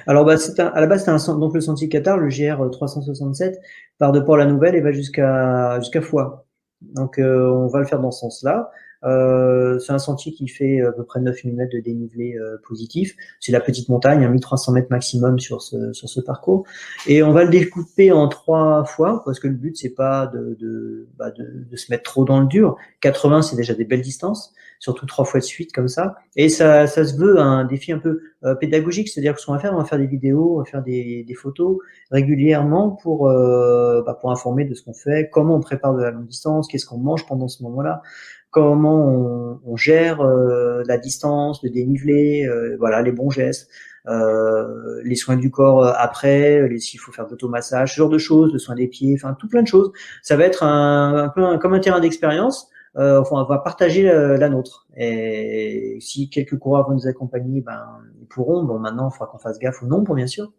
Alors bah, à la base, c'était donc le Sentier Qatar, le GR 367, part de Port-la-Nouvelle et va jusqu'à Foix. Donc on va le faire dans ce sens-là. C'est un sentier qui fait à peu près 9000 mètres de dénivelé positif. C'est la petite montagne, 1300 mètres maximum sur ce parcours. Et on va le découper en 3 fois, parce que le but, c'est pas de se mettre trop dans le dur. 80, c'est déjà des belles distances, surtout 3 fois de suite comme ça. Et ça se veut un défi un peu pédagogique, c'est-à-dire que ce qu'on va faire, on va faire des vidéos, on va faire des photos régulièrement pour informer de ce qu'on fait, comment on prépare de la longue distance, qu'est-ce qu'on mange pendant ce moment-là, comment on gère la distance, le dénivelé, voilà, les bons gestes, les soins du corps après, s'il faut faire de l'automassage, ce genre de choses, le soin des pieds, enfin tout plein de choses. Ça va être un peu comme un terrain d'expérience. Enfin, on va partager la nôtre. Et si quelques coureurs vont nous accompagner, ben ils pourront. Bon, maintenant, il faudra qu'on fasse gaffe au nombre, bien sûr.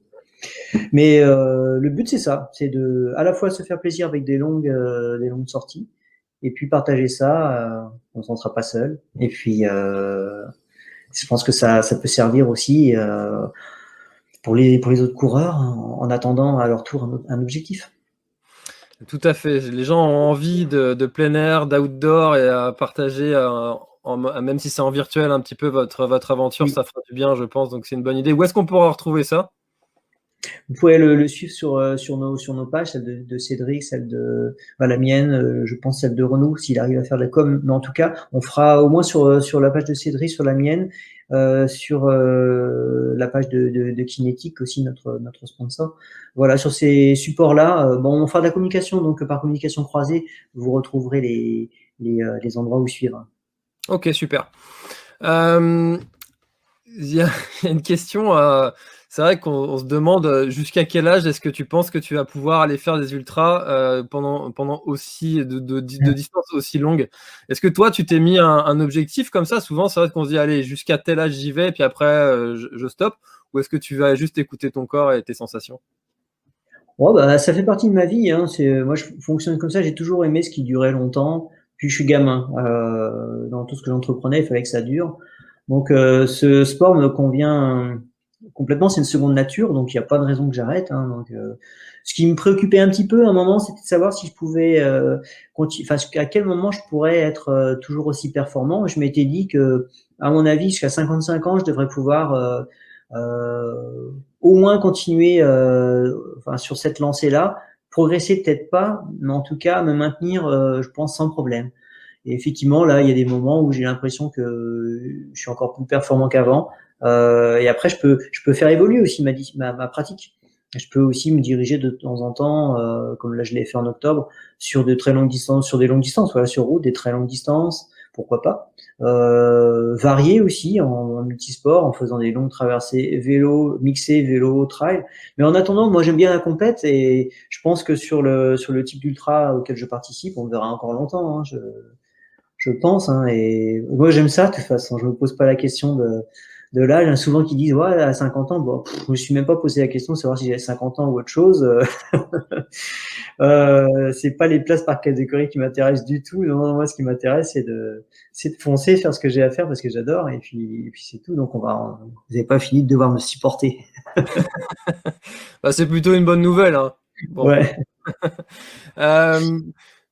Mais le but, c'est ça, c'est de à la fois se faire plaisir avec des longues sorties, et puis partager ça. On s'en sera pas seul. Et puis, je pense que ça peut servir aussi pour les autres coureurs en attendant à leur tour un objectif. Tout à fait. Les gens ont envie de plein air, d'outdoor et à partager, même si c'est en virtuel, un petit peu votre aventure, Oui. ça fera du bien, je pense. Donc c'est une bonne idée. Où est-ce qu'on pourra retrouver ça? Vous pouvez le suivre sur nos pages, celle de Cédric, celle de la mienne, je pense celle de Renaud, s'il arrive à faire de la com. Mais en tout cas, on fera au moins sur la page de Cédric, sur la mienne, sur la page de Kinetic aussi, notre sponsor. Voilà, sur ces supports-là, on fera de la communication, donc par communication croisée, vous retrouverez les endroits où suivre. Ok, super. Il y a une question, c'est vrai qu'on se demande jusqu'à quel âge est-ce que tu penses que tu vas pouvoir aller faire des ultras pendant aussi de distances aussi longues. Est-ce que toi, tu t'es mis un objectif comme ça? Souvent, c'est vrai qu'on se dit, allez, jusqu'à tel âge, j'y vais, puis après, je stoppe. Ou est-ce que tu vas juste écouter ton corps et tes sensations? Ouais, ça fait partie de ma vie, hein. Moi, je fonctionne comme ça. J'ai toujours aimé ce qui durait longtemps. Puis je suis gamin. Dans tout ce que j'entreprenais, il fallait que ça dure. Donc, ce sport me convient complètement. C'est une seconde nature, donc il n'y a pas de raison que j'arrête, hein. Donc, ce qui me préoccupait un petit peu à un moment, c'était de savoir si je pouvais à quel moment je pourrais être toujours aussi performant. Je m'étais dit que, à mon avis, jusqu'à 55 ans, je devrais pouvoir au moins continuer sur cette lancée-là, progresser peut-être pas, mais en tout cas me maintenir, je pense, sans problème. Et effectivement, là, il y a des moments où j'ai l'impression que je suis encore plus performant qu'avant. Et après, je peux faire évoluer aussi ma pratique. Je peux aussi me diriger de temps en temps, comme là je l'ai fait en octobre, sur de très longues distances, sur des longues distances, voilà, sur route, des très longues distances, pourquoi pas. Varier aussi en multisport, en faisant des longues traversées vélo, mixé vélo, trail. Mais en attendant, moi j'aime bien la compète et je pense que sur le type d'ultra auquel je participe, on me verra encore longtemps, hein, je pense, hein, et moi j'aime ça de toute façon, je me pose pas la question de l'âge. Il y en a souvent qui disent ouais, à 50 ans, bon, je me suis même pas posé la question de savoir si j'avais 50 ans ou autre chose. C'est pas les places par catégorie qui m'intéressent du tout. Non, moi ce qui m'intéresse c'est de foncer, faire ce que j'ai à faire parce que j'adore et puis c'est tout. Donc vous n'avez pas fini de devoir me supporter. Bah, c'est plutôt une bonne nouvelle, hein. Bon. Ouais.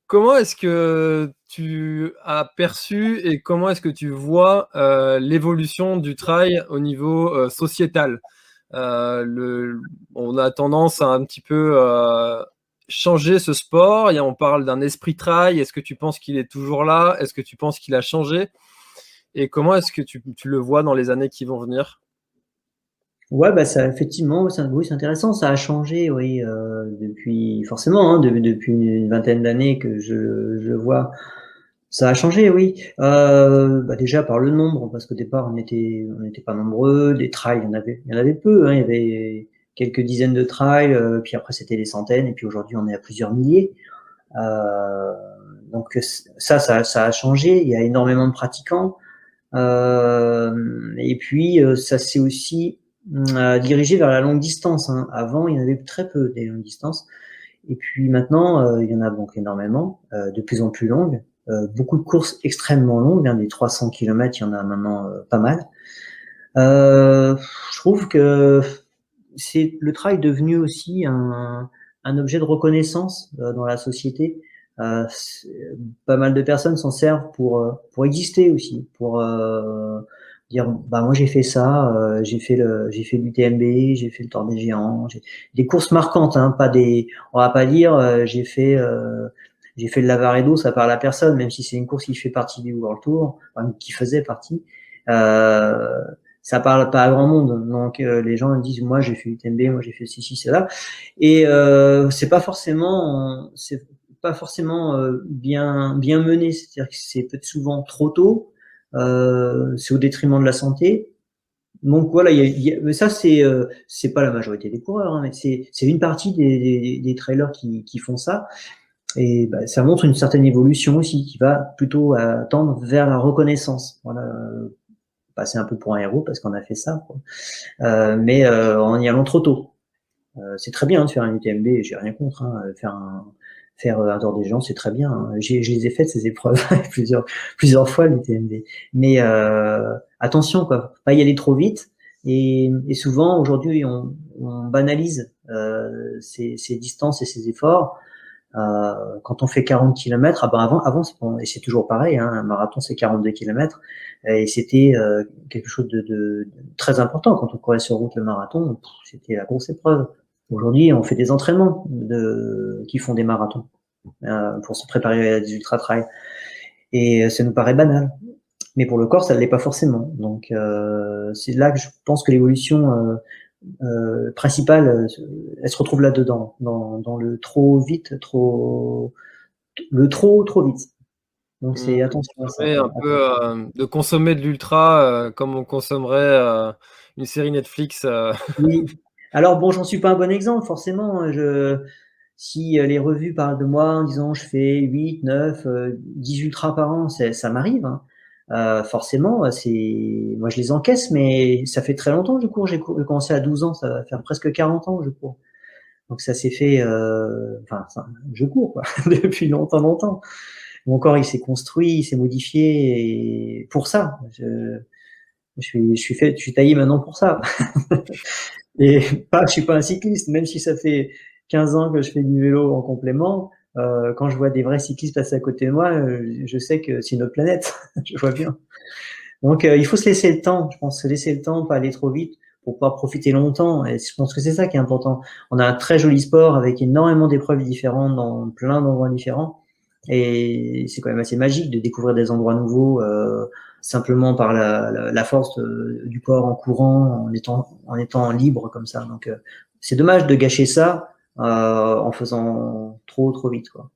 Comment est-ce que tu as perçu et comment est-ce que tu vois l'évolution du trail au niveau sociétal? On a tendance à un petit peu changer ce sport. On parle d'un esprit trail. Est-ce que tu penses qu'il est toujours là? Est-ce que tu penses qu'il a changé? Et comment est-ce que tu le vois dans les années qui vont venir? Ouais, ça effectivement, oui, c'est intéressant. Ça a changé, oui, depuis forcément, hein, depuis une vingtaine d'années que je vois. Ça a changé, oui. Déjà par le nombre, parce qu'au départ on n'était pas nombreux. Des trails, il y en avait peu, hein. Il y avait quelques dizaines de trails, puis après c'était des centaines, et puis aujourd'hui on est à plusieurs milliers. Donc ça a changé. Il y a énormément de pratiquants. Et puis ça s'est aussi dirigé vers la longue distance, hein. Avant, il y en avait très peu des longues distances. Et puis maintenant, il y en a donc énormément, de plus en plus longues. Beaucoup de courses extrêmement longues, hein, des 300 km, il y en a maintenant pas mal. Je trouve que le trail est devenu aussi un objet de reconnaissance dans la société. Pas mal de personnes s'en servent pour exister aussi, pour dire bah moi j'ai fait ça, j'ai fait l'UTMB, j'ai fait le Tour des Géants, des courses marquantes, hein, pas des, on va pas dire j'ai fait le Lavaredo, ça parle à personne, même si c'est une course qui fait partie du World Tour, enfin, qui faisait partie. Ça parle pas à grand monde, donc les gens disent moi j'ai fait l'UTMB, moi j'ai fait ceci, cela, et c'est pas forcément bien mené, c'est-à-dire que c'est peut-être souvent trop tôt, c'est au détriment de la santé. Donc voilà, mais ça c'est pas la majorité des coureurs, hein, mais c'est une partie des trailers qui font ça, et ça montre une certaine évolution aussi qui va plutôt tendre vers la reconnaissance. Voilà, passer un peu pour un héros parce qu'on a fait ça, quoi. Mais en y allant trop tôt. C'est très bien, hein, de faire un UTMB, j'ai rien contre, hein, faire un Tour des Géants, c'est très bien, hein. Je les ai faites ces épreuves plusieurs fois l'UTMB. Mais attention, quoi, faut pas y aller trop vite. Et souvent aujourd'hui on banalise ces distances et ces efforts. Quand on fait 40 km, avant et c'est toujours pareil, hein, un marathon c'est 42 km, et c'était quelque chose de très important. Quand on courait sur route le marathon, c'était la grosse épreuve. Aujourd'hui, on fait des entraînements qui font des marathons pour se préparer à des ultra-trails. Et ça nous paraît banal. Mais pour le corps, ça ne l'est pas forcément. Donc, c'est là que je pense que l'évolution principale, elle se retrouve là-dedans, dans le trop vite, trop vite. Donc, c'est attention à ça. De consommer de l'ultra comme on consommerait une série Netflix. Oui. Alors bon, j'en suis pas un bon exemple, forcément. Si les revues parlent de moi en disant je fais 8, 9, 10 ultras par an, ça m'arrive. Hein. Forcément, moi je les encaisse, mais ça fait très longtemps que je cours. J'ai commencé à 12 ans, ça va faire presque 40 ans que je cours. Donc ça s'est fait, je cours quoi, depuis longtemps. Mon corps il s'est construit, il s'est modifié et pour ça. Je suis taillé maintenant pour ça. Et je suis pas un cycliste, même si ça fait 15 ans que je fais du vélo en complément. Quand je vois des vrais cyclistes passer à côté de moi, je sais que c'est une autre planète. Je vois bien. Donc, il faut se laisser le temps. Je pense se laisser le temps, pas aller trop vite, pour pouvoir profiter longtemps. Et je pense que c'est ça qui est important. On a un très joli sport avec énormément d'épreuves différentes dans plein d'endroits différents. Et c'est quand même assez magique de découvrir des endroits nouveaux simplement par la force du corps en courant, en étant libre comme ça. Donc, c'est dommage de gâcher ça en faisant trop vite, quoi.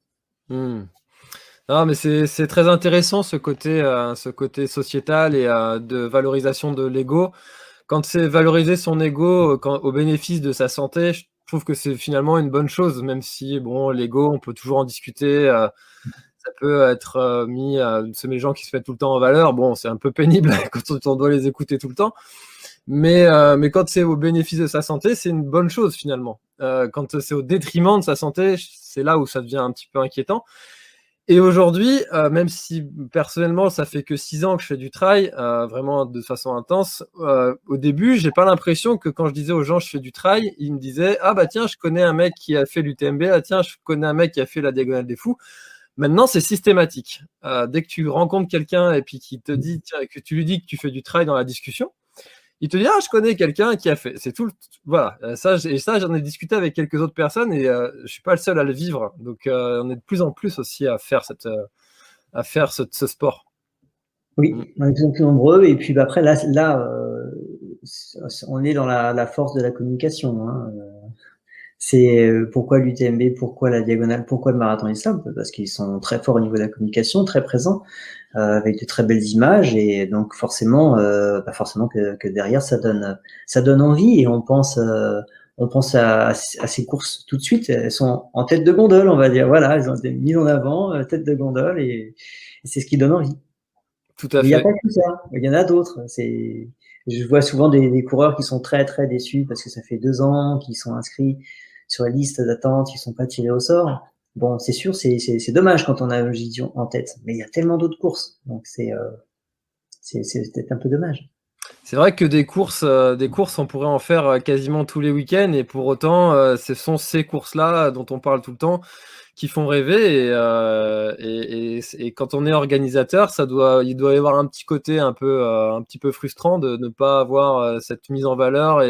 Non, mais c'est très intéressant ce côté sociétal et de valorisation de l'ego. Quand c'est valoriser son ego au bénéfice de sa santé, je trouve que c'est finalement une bonne chose, même si bon, l'ego, on peut toujours en discuter. Ça peut être mis les gens qui se mettent tout le temps en valeur. Bon, c'est un peu pénible quand on doit les écouter tout le temps. Mais quand c'est au bénéfice de sa santé, c'est une bonne chose finalement. Quand c'est au détriment de sa santé, c'est là où ça devient un petit peu inquiétant. Et aujourd'hui, même si personnellement, ça fait que 6 ans que je fais du trail, vraiment de façon intense, au début, j'ai pas l'impression que quand je disais aux gens je fais du trail, ils me disaient ah bah tiens, je connais un mec qui a fait l'UTMB, ah tiens, je connais un mec qui a fait la Diagonale des Fous. Maintenant, c'est systématique. Dès que tu rencontres quelqu'un et puis qui te dit tiens, que tu lui dis que tu fais du trail dans la discussion, il te dit ah je connais quelqu'un qui a fait. C'est tout. Voilà. Ça j'en ai discuté avec quelques autres personnes et je suis pas le seul à le vivre. Donc on est de plus en plus aussi à faire ce sport. Oui, on est de plus en plus nombreux. Et puis après là, on est dans la force de la communication. Hein. C'est pourquoi l'UTMB, pourquoi la Diagonale, pourquoi le Marathon des Sables, parce qu'ils sont très forts au niveau de la communication, très présents, avec de très belles images, et donc forcément que derrière ça donne envie, et on pense à ces courses tout de suite. Elles sont en tête de gondole, on va dire. Voilà, elles ont été mises en avant, tête de gondole, et c'est ce qui donne envie. Tout à fait. Il n'y a pas que ça, il y en a d'autres. Je vois souvent des coureurs qui sont très très déçus parce que ça fait 2 ans qu'ils sont inscrits sur la liste d'attente, ils sont pas tirés au sort. Bon, c'est sûr, c'est dommage quand on a Gidion en tête, mais il y a tellement d'autres courses, donc c'est peut-être un peu dommage. C'est vrai que des courses, on pourrait en faire quasiment tous les week-ends, et pour autant, ce sont ces courses-là dont on parle tout le temps qui font rêver. Et quand on est organisateur, il doit y avoir un petit côté un petit peu frustrant de ne pas avoir cette mise en valeur.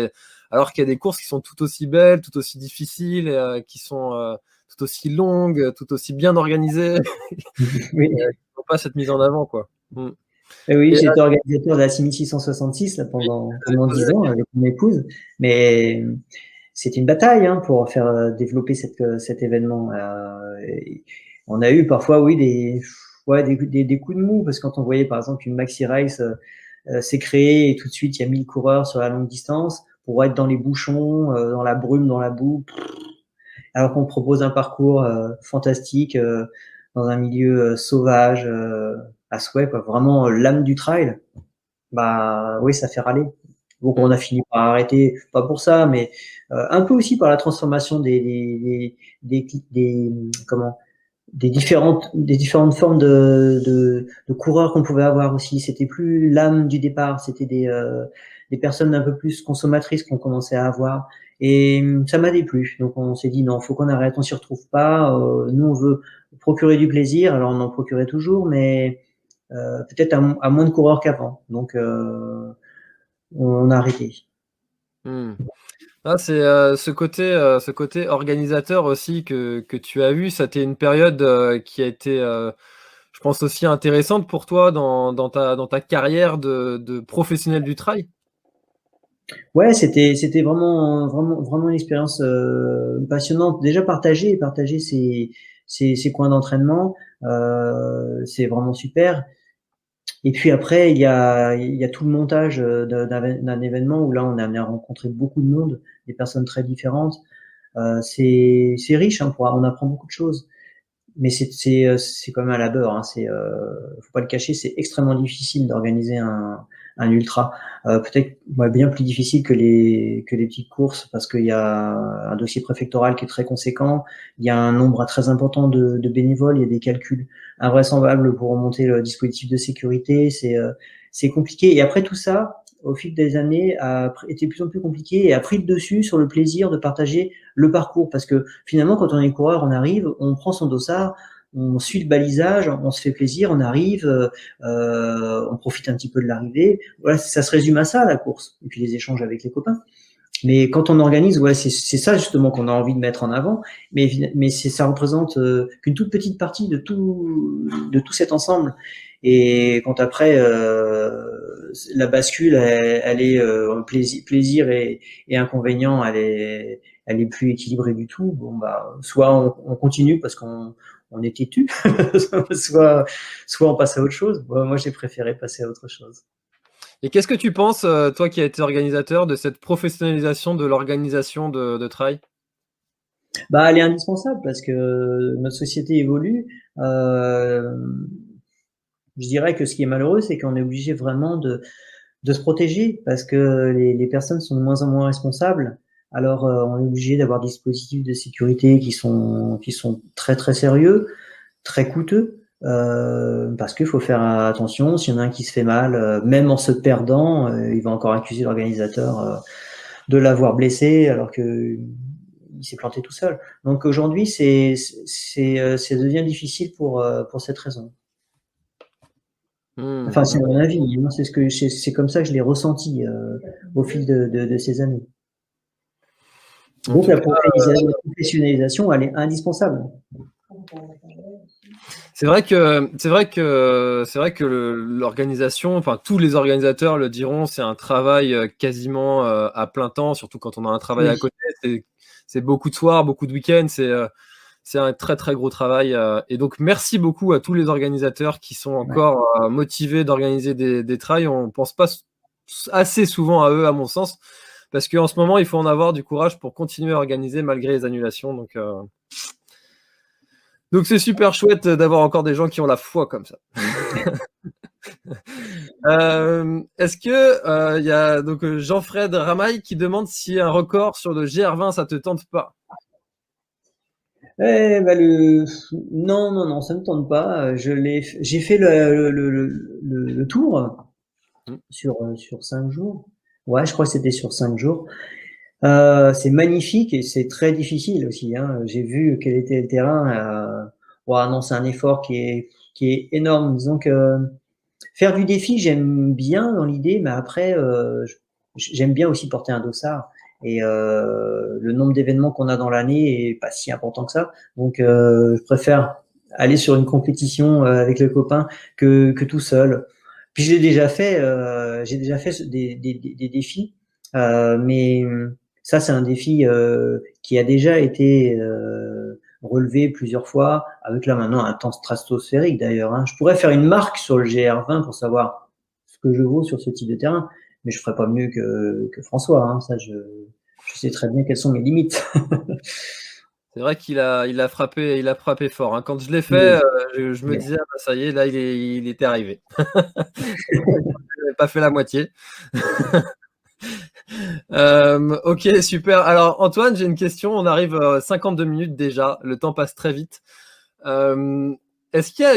Alors qu'il y a des courses qui sont tout aussi belles, tout aussi difficiles, qui sont tout aussi longues, tout aussi bien organisées, Oui. qui n'ont pas cette mise en avant, quoi. Et oui, j'étais organisateur de la 6666 là, pendant 10 ans avec mon épouse, mais c'était une bataille pour faire développer cet événement. On a eu parfois, oui, des coups de mou, parce que quand on voyait par exemple une Maxi Race s'est créée et tout de suite il y a 1000 coureurs sur la longue distance pour être dans les bouchons, dans la brume, dans la boue, alors qu'on propose un parcours fantastique dans un milieu sauvage à souhait, quoi. Vraiment l'âme du trail. Bah oui, ça fait râler. Donc on a fini par arrêter, pas pour ça, mais un peu aussi par la transformation des différentes formes de coureurs qu'on pouvait avoir aussi. C'était plus l'âme du départ, c'était des personnes un peu plus consommatrices qu'on commençait à avoir. Et ça m'a déplu. Donc on s'est dit non, faut qu'on arrête, on s'y retrouve pas. Nous on veut procurer du plaisir. Alors on en procurait toujours, mais peut-être à moins de coureurs qu'avant. Donc on a arrêté. Ah, c'est ce côté organisateur aussi que tu as eu. Ça a été une période qui a été, je pense aussi intéressante pour toi dans ta carrière de professionnel du trail. Ouais, c'était vraiment une expérience passionnante. Déjà partager ces coins d'entraînement, c'est vraiment super. Et puis après, il y a tout le montage d'un événement où là, on est amené à rencontrer beaucoup de monde, des personnes très différentes. C'est riche, hein, on apprend beaucoup de choses. Mais c'est quand même un labeur, hein. Faut pas le cacher, c'est extrêmement difficile d'organiser un ultra. Peut-être bien plus difficile que les petites courses parce qu'il y a un dossier préfectoral qui est très conséquent. Il y a un nombre très important de bénévoles. Il y a des calculs invraisemblables pour remonter le dispositif de sécurité. C'est compliqué. Et après tout ça, au fil des années, a été de plus en plus compliqué et a pris le dessus sur le plaisir de partager le parcours. Parce que finalement, quand on est coureur, on arrive, on prend son dossard, on suit le balisage, on se fait plaisir, on arrive, on profite un petit peu de l'arrivée. Voilà, ça se résume à ça, la course. Et puis les échanges avec les copains. Mais quand on organise, ouais, c'est ça justement qu'on a envie de mettre en avant. Mais ça représente qu'une toute petite partie de tout cet ensemble. Et quand après la bascule, elle est plaisir et inconvénient, elle est plus équilibrée du tout. Bon bah, soit on continue parce qu'on est têtu, soit on passe à autre chose. Bon, moi, j'ai préféré passer à autre chose. Et qu'est-ce que tu penses, toi qui as été organisateur, de cette professionnalisation de l'organisation de trail? Bah, elle est indispensable parce que notre société évolue. Je dirais que ce qui est malheureux, c'est qu'on est obligé vraiment de se protéger parce que les personnes sont de moins en moins responsables. Alors, on est obligé d'avoir des dispositifs de sécurité qui sont très très sérieux, très coûteux, parce qu'il faut faire attention. S'il y en a un qui se fait mal, même en se perdant, il va encore accuser l'organisateur de l'avoir blessé alors que il s'est planté tout seul. Donc aujourd'hui, ça devient difficile pour cette raison. Enfin, c'est mon avis. Moi, c'est comme ça que je l'ai ressenti au fil de ces années. Donc la professionnalisation, elle est indispensable. C'est vrai que l'organisation, enfin tous les organisateurs le diront, c'est un travail quasiment à plein temps, surtout quand on a un travail à côté. C'est beaucoup de soirs, beaucoup de week-ends. C'est un très très gros travail. Et donc merci beaucoup à tous les organisateurs qui sont encore motivés d'organiser des trails. On pense pas assez souvent à eux, à mon sens, parce qu'en ce moment il faut en avoir du courage pour continuer à organiser malgré les annulations. Donc c'est super chouette d'avoir encore des gens qui ont la foi comme ça. Est-ce que il y a donc Jean-Fred Ramaille qui demande si un record sur le GR20 ça te tente pas? Non, ça me tente pas. J'ai fait le tour sur 5 jours. Ouais, je crois que c'était sur 5 jours. C'est magnifique et c'est très difficile aussi, hein. J'ai vu quel était le terrain. Ouais, non, c'est un effort qui est énorme. Disons que faire du défi, j'aime bien dans l'idée, mais après, j'aime bien aussi porter un dossard. Et le nombre d'événements qu'on a dans l'année est pas si important que ça. Donc, je préfère aller sur une compétition avec le copain que tout seul. Puis j'ai déjà fait des défis, mais ça c'est un défi qui a déjà été relevé plusieurs fois, avec là maintenant un temps stratosphérique d'ailleurs, hein. Je pourrais faire une marque sur le GR20 pour savoir ce que je vaux sur ce type de terrain, mais je ferais pas mieux que François, hein. Ça, je sais très bien quelles sont mes limites. C'est vrai qu'il a frappé fort, hein. Quand je l'ai fait, je me disais, ah bah, ça y est, là, il était arrivé. Il n'avait pas fait la moitié. Ok, super. Alors, Antoine, j'ai une question. On arrive à 52 minutes déjà. Le temps passe très vite. Est-ce qu'il y a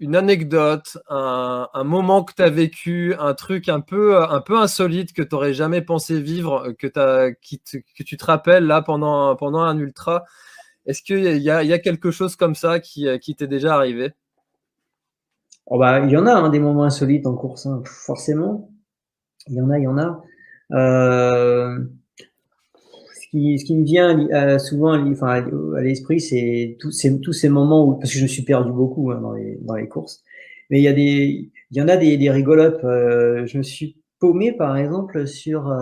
une anecdote, un moment que tu as vécu, un truc un peu insolite que tu n'aurais jamais pensé vivre, que tu te rappelles là pendant un ultra. Est-ce qu'il y a quelque chose comme ça qui t'est déjà arrivé? Oh bah, il y en a des moments insolites en course, forcément. Il y en a. Ce qui me vient souvent à l'esprit, c'est tous ces moments où, parce que je me suis perdu beaucoup dans les courses, mais il y en a des rigolotes. Je me suis paumé, par exemple, sur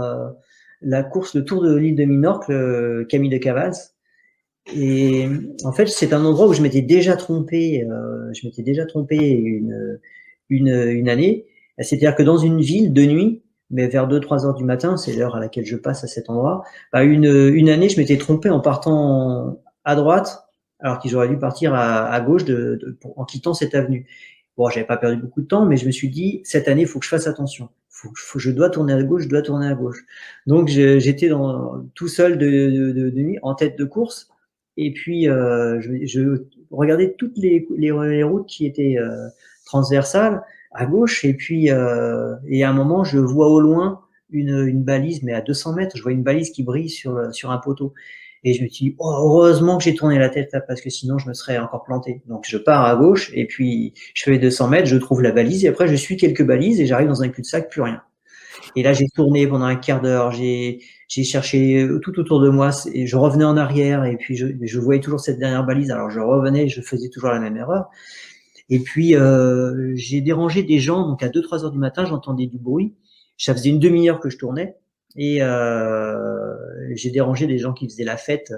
la course, le Tour de l'île de Minorque, Camille de Cavals. Et en fait, c'est un endroit où je m'étais déjà trompé. Je m'étais déjà trompé une année. C'est-à-dire que dans une ville de nuit, mais vers 2-3 heures du matin, c'est l'heure à laquelle je passe à cet endroit. Une année, je m'étais trompé en partant à droite, alors que j'aurais dû partir à gauche en quittant cette avenue. Bon, j'avais pas perdu beaucoup de temps, mais je me suis dit, cette année, il faut que je fasse attention. Je dois tourner à gauche, je dois tourner à gauche. Donc, j'étais tout seul de nuit, en tête de course. Et puis, je regardais toutes les routes qui étaient transversales à gauche. Et puis, et à un moment, je vois au loin une balise, mais à 200 mètres, je vois une balise qui brille sur un poteau. Et je me dis, oh, heureusement que j'ai tourné la tête là, parce que sinon je me serais encore planté. Donc je pars à gauche, et puis je fais 200 mètres, je trouve la balise, et après je suis quelques balises, et j'arrive dans un cul-de-sac, plus rien. Et là, j'ai tourné pendant un quart d'heure, j'ai cherché tout autour de moi, et je revenais en arrière, et puis je voyais toujours cette dernière balise, alors je revenais, je faisais toujours la même erreur. Et puis, j'ai dérangé des gens, donc à 2-3 heures du matin, j'entendais du bruit. Ça faisait une demi-heure que je tournais, et j'ai dérangé des gens qui faisaient la fête.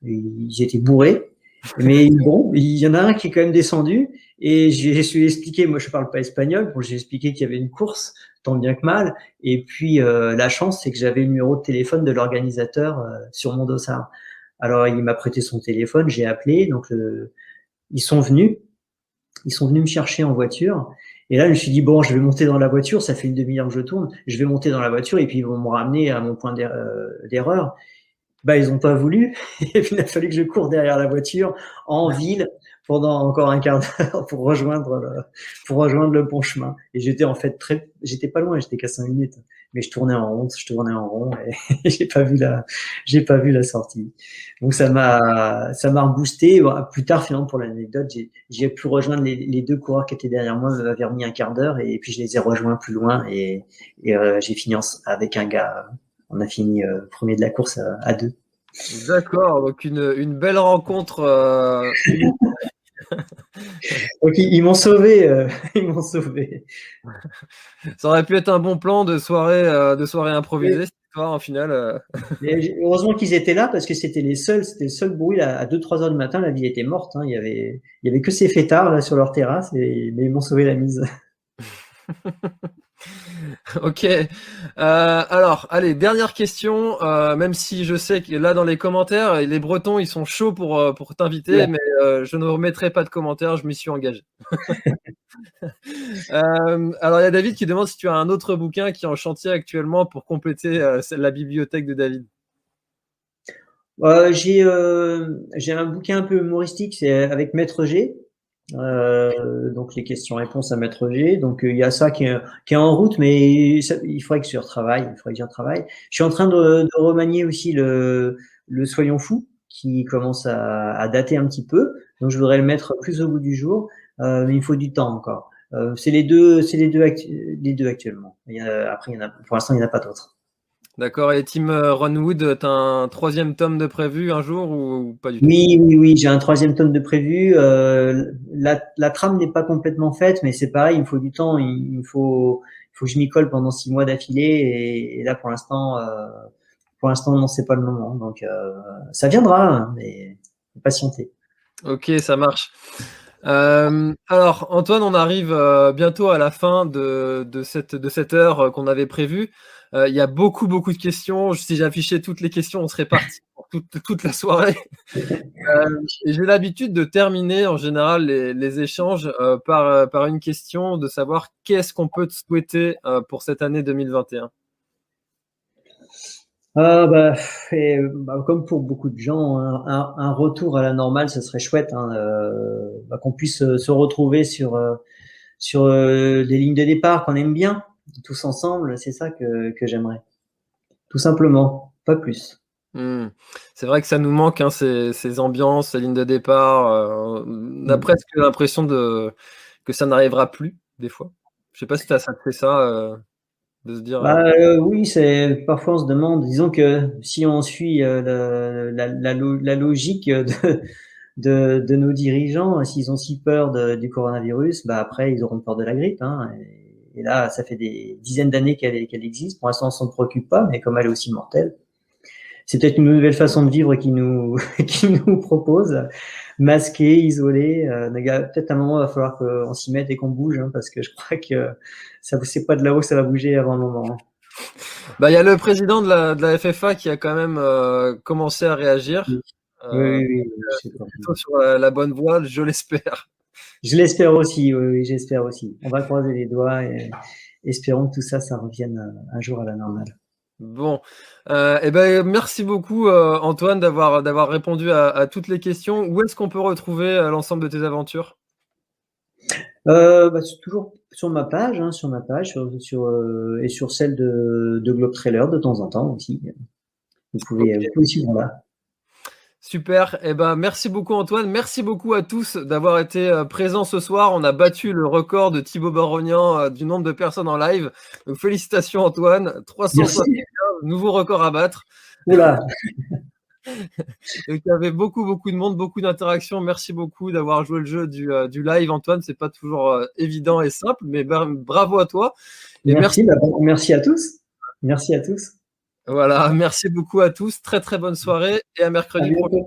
Ils étaient bourrés. Mais bon, il y en a un qui est quand même descendu, et j'ai su expliquer, moi je parle pas espagnol, bon, j'ai expliqué qu'il y avait une course, tant bien que mal. Et puis la chance, c'est que j'avais le numéro de téléphone de l'organisateur sur mon dossard. Alors il m'a prêté son téléphone, j'ai appelé, donc ils sont venus. Ils sont venus me chercher en voiture. Et là, je me suis dit, bon, je vais monter dans la voiture. Ça fait une demi-heure que je tourne. Je vais monter dans la voiture, et puis ils vont me ramener à mon point d'erreur. Ils ont pas voulu. Et puis, il a fallu que je cours derrière la voiture en ville pendant encore un quart d'heure pour rejoindre le bon chemin. Et j'étais pas loin, j'étais qu'à 5 minutes. Mais je tournais en rond, et j'ai pas vu la sortie. Donc ça m'a reboosté. Bon, plus tard, finalement, pour l'anecdote, j'ai pu rejoindre les deux coureurs qui étaient derrière moi, m'avaient remis un quart d'heure, et puis je les ai rejoints plus loin, et j'ai fini avec un gars. On a fini premier de la course à deux. D'accord, donc une belle rencontre. Donc ils m'ont sauvé, ils m'ont sauvé. Ça aurait pu être un bon plan de soirée improvisée, cette histoire, en finale. Mais heureusement qu'ils étaient là, parce que c'était le seul bruit là, à 2-3 heures du matin, la ville était morte. Il y avait que ces fêtards là sur leur terrasse, mais ils m'ont sauvé la mise. Ok. Alors, allez, dernière question. Même si je sais que là, dans les commentaires, les Bretons, ils sont chauds pour t'inviter, Ouais. mais je ne remettrai pas de commentaires, je m'y suis engagé. Alors, il y a David qui demande si tu as un autre bouquin qui est en chantier actuellement pour compléter la bibliothèque de David. J'ai un bouquin un peu humoristique, c'est avec Maître G. Donc les questions-réponses à Maître G. Donc il y a ça qui est en route, mais il faudrait que je retravaille. Il faudrait que j'y retravaille. Je suis en train de remanier aussi le Soyons fous, qui commence à dater un petit peu. Donc je voudrais le mettre plus au goût du jour, mais il faut du temps encore. C'est les deux actuellement. Après, pour l'instant, il n'y en a pas d'autres. D'accord. Et Tim Ronwood, tu as un troisième tome de prévu un jour ou pas du tout? Oui, j'ai un troisième tome de prévu. La trame n'est pas complètement faite, mais c'est pareil, il me faut du temps. Il faut que je m'y colle pendant 6 mois d'affilée, et là, pour l'instant, non, c'est pas le moment. Donc, ça viendra, hein, mais faut patienter. Ok, ça marche. Alors, Antoine, on arrive bientôt à la fin de cette heure qu'on avait prévue. Il y a beaucoup de questions. Si j'affichais toutes les questions, on serait parti pour toute la soirée. J'ai l'habitude de terminer en général les échanges par une question de savoir qu'est-ce qu'on peut te souhaiter pour cette année 2021. Comme pour beaucoup de gens, un retour à la normale, ce serait chouette, hein, qu'on puisse se retrouver sur des lignes de départ qu'on aime bien, tous ensemble. C'est ça que j'aimerais, tout simplement, pas plus. C'est vrai que ça nous manque, hein, ces ambiances, ces lignes de départ. On a presque l'impression que ça n'arrivera plus, des fois. Je sais pas si ça te fait ça, de se dire. Oui, parfois on se demande, disons que si on suit la logique de nos dirigeants, s'ils ont si peur du coronavirus, après ils auront peur de la grippe, hein. Et là, ça fait des dizaines d'années qu'elle existe. Pour l'instant, on s'en préoccupe pas, mais comme elle est aussi mortelle, c'est peut-être une nouvelle façon de vivre qui nous propose, masqué, isolé. Peut-être à un moment, il va falloir qu'on s'y mette et qu'on bouge, hein, parce que je crois que c'est pas de là-haut que ça va bouger avant un moment. Il y a le président de la FFA qui a quand même commencé à réagir. Oui. C'est plutôt sur la bonne voie, je l'espère. Je l'espère aussi, oui, j'espère aussi. On va croiser les doigts et espérons que tout ça revienne un jour à la normale. Bon, merci beaucoup Antoine d'avoir répondu à toutes les questions. Où est-ce qu'on peut retrouver l'ensemble de tes aventures? C'est toujours sur ma page, et sur celle de Globe Trailer de temps en temps aussi. Vous pouvez suivre là. Super. Merci beaucoup Antoine. Merci beaucoup à tous d'avoir été présents ce soir. On a battu le record de Thibaut Barognan du nombre de personnes en live. Donc félicitations Antoine. 375, nouveau record à battre. Oula. Donc il y avait beaucoup de monde, beaucoup d'interactions. Merci beaucoup d'avoir joué le jeu du live Antoine. C'est pas toujours évident et simple, mais bravo à toi. Et merci à tous. Merci à tous. Voilà, merci beaucoup à tous. Très très bonne soirée et à mercredi prochain.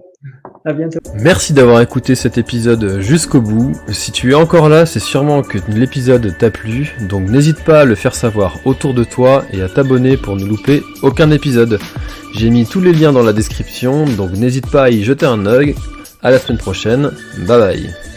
À bientôt. Merci d'avoir écouté cet épisode jusqu'au bout. Si tu es encore là, c'est sûrement que l'épisode t'a plu. Donc n'hésite pas à le faire savoir autour de toi et à t'abonner pour ne louper aucun épisode. J'ai mis tous les liens dans la description, donc n'hésite pas à y jeter un œil. À la semaine prochaine. Bye bye.